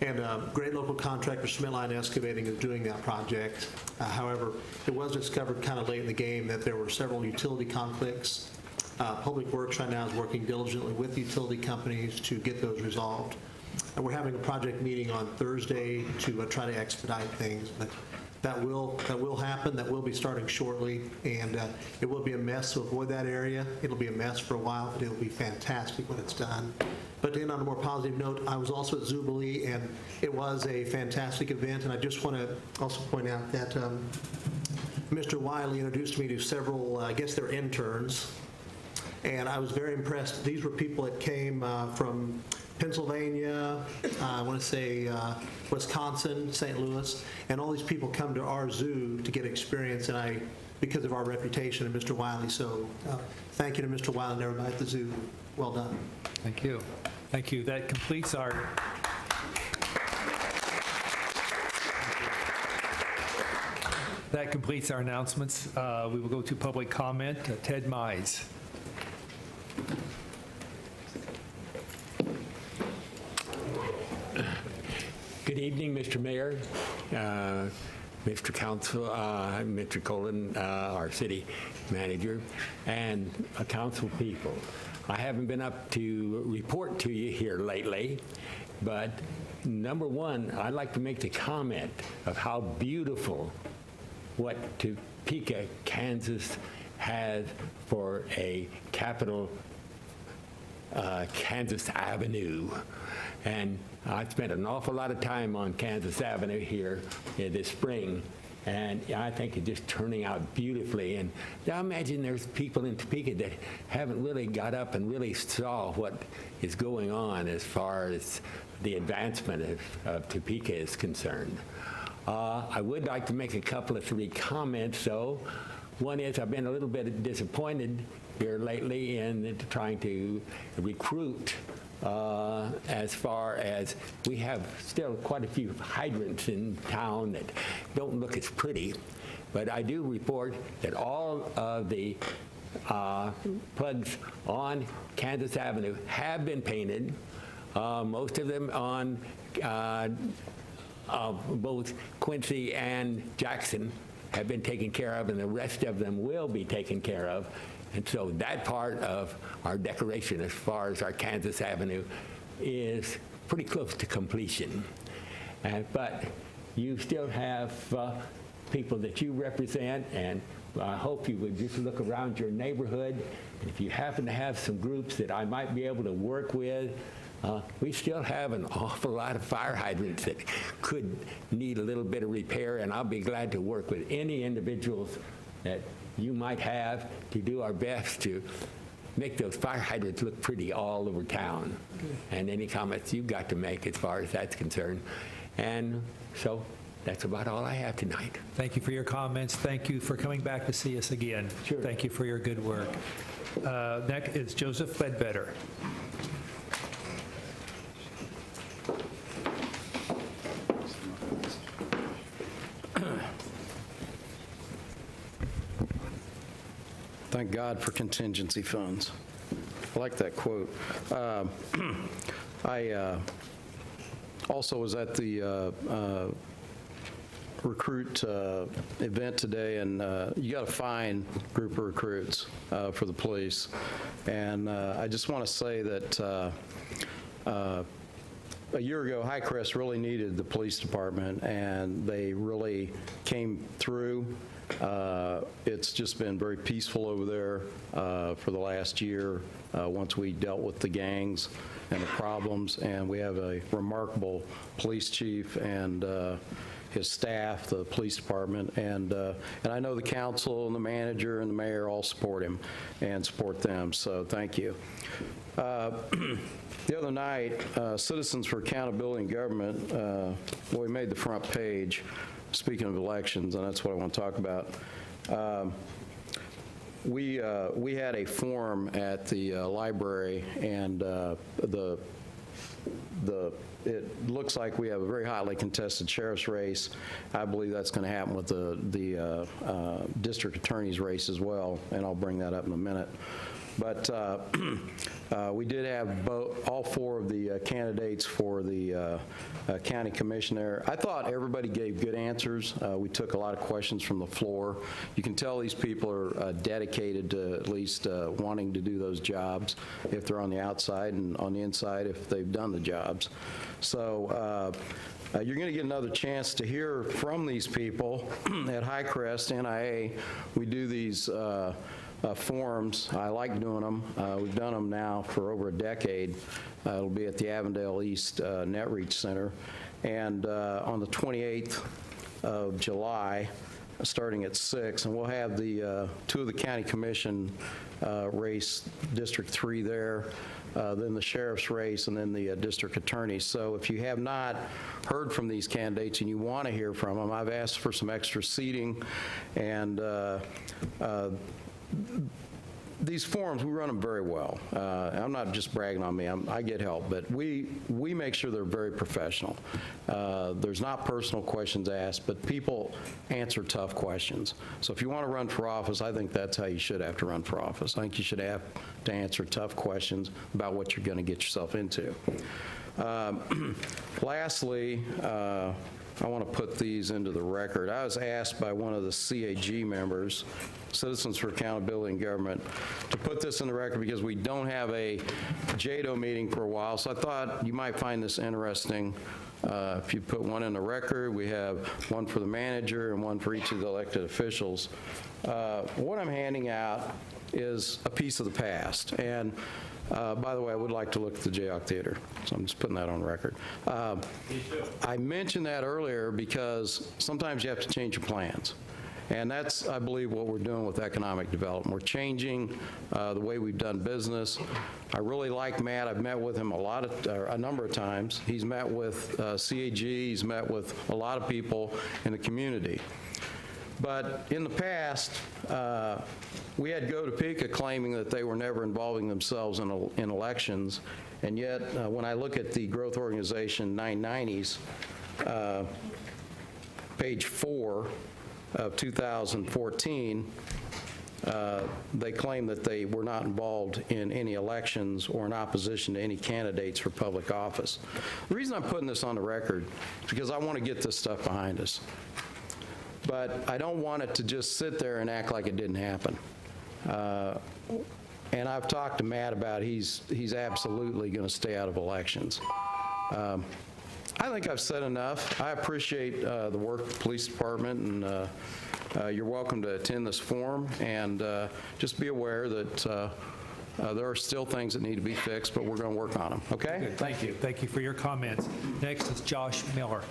And great local contractor, Cement Line Excavating, is doing that project. However, it was discovered kind of late in the game that there were several utility conflicts. Public Works right now is working diligently with utility companies to get those resolved. And we're having a project meeting on Thursday to try to expedite things, but that will happen. That will be starting shortly, and it will be a mess to avoid that area. It'll be a mess for a while, but it'll be fantastic when it's done. But to end on a more positive note, I was also at Jubilee, and it was a fantastic event, and I just want to also point out that Mr. Wiley introduced me to several, I guess they're interns, and I was very impressed. These were people that came from Pennsylvania, I want to say Wisconsin, St. Louis, and all these people come to our zoo to get experience, and because of our reputation and Mr. Wiley. So thank you to Mr. Wiley and everybody at the zoo. Well done. Thank you. Thank you. That completes our announcements. We will go to public comment. Ted Mize. Good evening, Mr. Mayor, Mr. Council, Mr. Colin, our city manager, and council people. I haven't been up to report to you here lately, but number one, I'd like to make the comment of how beautiful what Topeka, Kansas has for a capital, Kansas Avenue. And I spent an awful lot of time on Kansas Avenue here this spring, and I think it's just turning out beautifully. And I imagine there's people in Topeka that haven't really got up and really saw what is going on as far as the advancement of Topeka is concerned. I would like to make a couple of 3 comments, though. One is I've been a little bit disappointed here lately in trying to recruit as far as we have still quite a few hydrants in town that don't look as pretty. But I do report that all of the plugs on Kansas Avenue have been painted. Most of them on both Quincy and Jackson have been taken care of, and the rest of them will be taken care of. And so that part of our decoration as far as our Kansas Avenue is pretty close to completion. But you still have people that you represent, and I hope you would just look around your neighborhood. If you happen to have some groups that I might be able to work with, we still have an awful lot of fire hydrants that could need a little bit of repair, and I'll be glad to work with any individuals that you might have to do our best to make those fire hydrants look pretty all over town. And any comments you've got to make as far as that's concerned. And so that's about all I have tonight. Thank you for your comments. Thank you for coming back to see us again. Sure. Thank you for your good work. Next is Joseph Ledbetter. Thank God for contingency funds. I like that quote. I also was at the recruit event today, and you got a fine group of recruits for the police. And I just want to say that a year ago, Highcrest really needed the police department, and they really came through. It's just been very peaceful over there for the last year once we dealt with the gangs and the problems, and we have a remarkable police chief and his staff, the police department, and I know the council and the manager and the mayor all support him and support them, so thank you. The other night, Citizens for Accountability in Government, well, we made the front page, speaking of elections, and that's what I want to talk about. We had a forum at the library, and it looks like we have a very highly contested sheriff's race. I believe that's going to happen with the district attorney's race as well, and I'll bring that up in a minute. But we did have all four of the candidates for the county commission there. I thought everybody gave good answers. We took a lot of questions from the floor. You can tell these people are dedicated to at least wanting to do those jobs if they're on the outside, and on the inside if they've done the jobs. So you're going to get another chance to hear from these people at Highcrest, NIA. We do these forums. I like doing them. We've done them now for over a decade. It'll be at the Avondale East NetReach Center. And on the 28th of July, starting at 6, and we'll have the two of the county commission race, District 3 there, then the sheriff's race, and then the district attorney. So if you have not heard from these candidates and you want to hear from them, I've asked for some extra seating, and these forums, we run them very well. I'm not just bragging on me. I get help, but we make sure they're very professional. There's not personal questions asked, but people answer tough questions. So if you want to run for office, I think that's how you should have to run for office. I think you should have to answer tough questions about what you're going to get yourself into. Lastly, I want to put these into the record. I was asked by one of the CAG members, Citizens for Accountability in Government, to put this in the record because we don't have a JADO meeting for a while, so I thought you might find this interesting. If you put one in the record, we have one for the manager and one for each of the elected officials. What I'm handing out is a piece of the past, and by the way, I would like to look at the Jayhawk Theater, so I'm just putting that on record. I mentioned that earlier because sometimes you have to change your plans. And that's, I believe, what we're doing with economic development. We're changing the way we've done business. I really like Matt. I've met with him a number of times. He's met with CAG. He's met with a lot of people in the community. But in the past, we had Topeka claiming that they were never involving themselves in elections, and yet when I look at the Growth Organization 990s, page 4 of 2014, they claim that they were not involved in any elections or in opposition to any candidates for public office. The reason I'm putting this on the record is because I want to get this stuff behind us. But I don't want it to just sit there and act like it didn't happen. And I've talked to Matt about he's absolutely going to stay out of elections. I think I've said enough. I appreciate the work of the police department and you're welcome to attend this forum, and just be aware that there are still things that need to be fixed, but we're going to work on them, okay? Good, thank you. Thank you for your comments. Next is Josh Miller.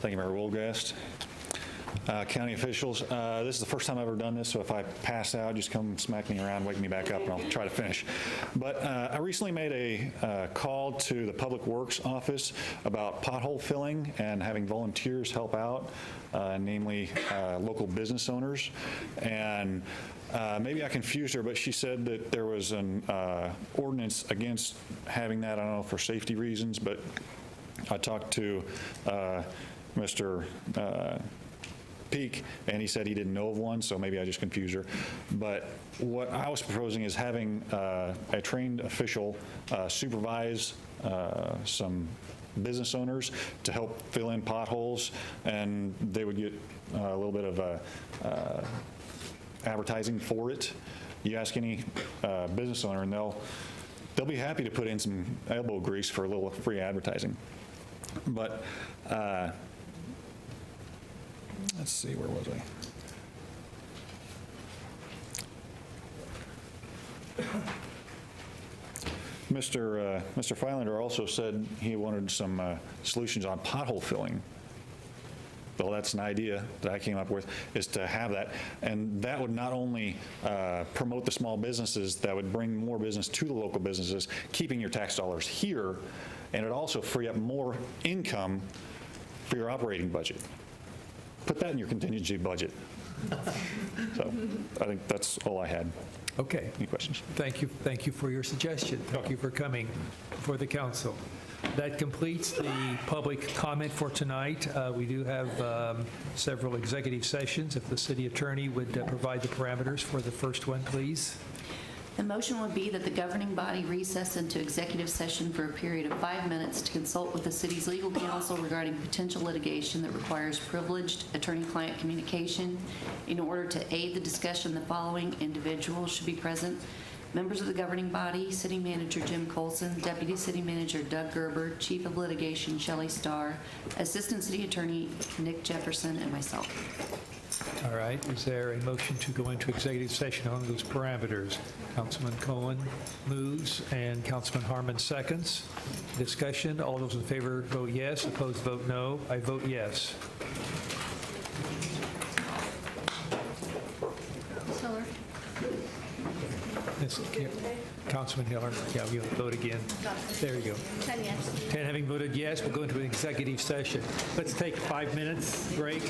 Thank you, Mayor Wolgast. County officials, this is the first time I've ever done this, so if I pass out, just come smack me around, wake me back up, and I'll try to finish. But I recently made a call to the Public Works Office about pothole filling and having volunteers help out, namely local business owners. And maybe I confused her, but she said that there was an ordinance against having that. I don't know, for safety reasons, but I talked to Mr. Peak, and he said he didn't know of one, so maybe I just confused her. But what I was proposing is having a trained official supervise some business owners to help fill in potholes, and they would get a little bit of advertising for it. You ask any business owner, and they'll be happy to put in some elbow grease for a little free advertising. But let's see, where was I? Mr. Feilander also said he wanted some solutions on pothole filling. Well, that's an idea that I came up with, is to have that. And that would not only promote the small businesses, that would bring more business to the local businesses, keeping your tax dollars here, and it also free up more income for your operating budget. Put that in your contingency budget. So I think that's all I had. Okay. Any questions? Thank you. Thank you for your suggestion. Thank you for coming before the council. That completes the public comment for tonight. We do have several executive sessions. If the city attorney would provide the parameters for the first one, please. The motion would be that the governing body recess into executive session for a period of 5 minutes to consult with the city's legal counsel regarding potential litigation that requires privileged attorney-client communication. In order to aid the discussion, the following individuals should be present: members of the governing body, City Manager Jim Colson, Deputy City Manager Doug Gerber, Chief of Litigation Shelley Starr, Assistant City Attorney Nick Jefferson, and myself. All right. Is there a motion to go into executive session on those parameters? Councilman Cohen moves and Councilman Harmon seconds. Discussion. All those in favor vote yes. Opposed vote no. I vote yes. Hiller. Councilman Hiller. Yeah, we'll vote again. There you go. 10 yes. 10 having voted yes, we'll go into an executive session. Let's take a 5 minutes break.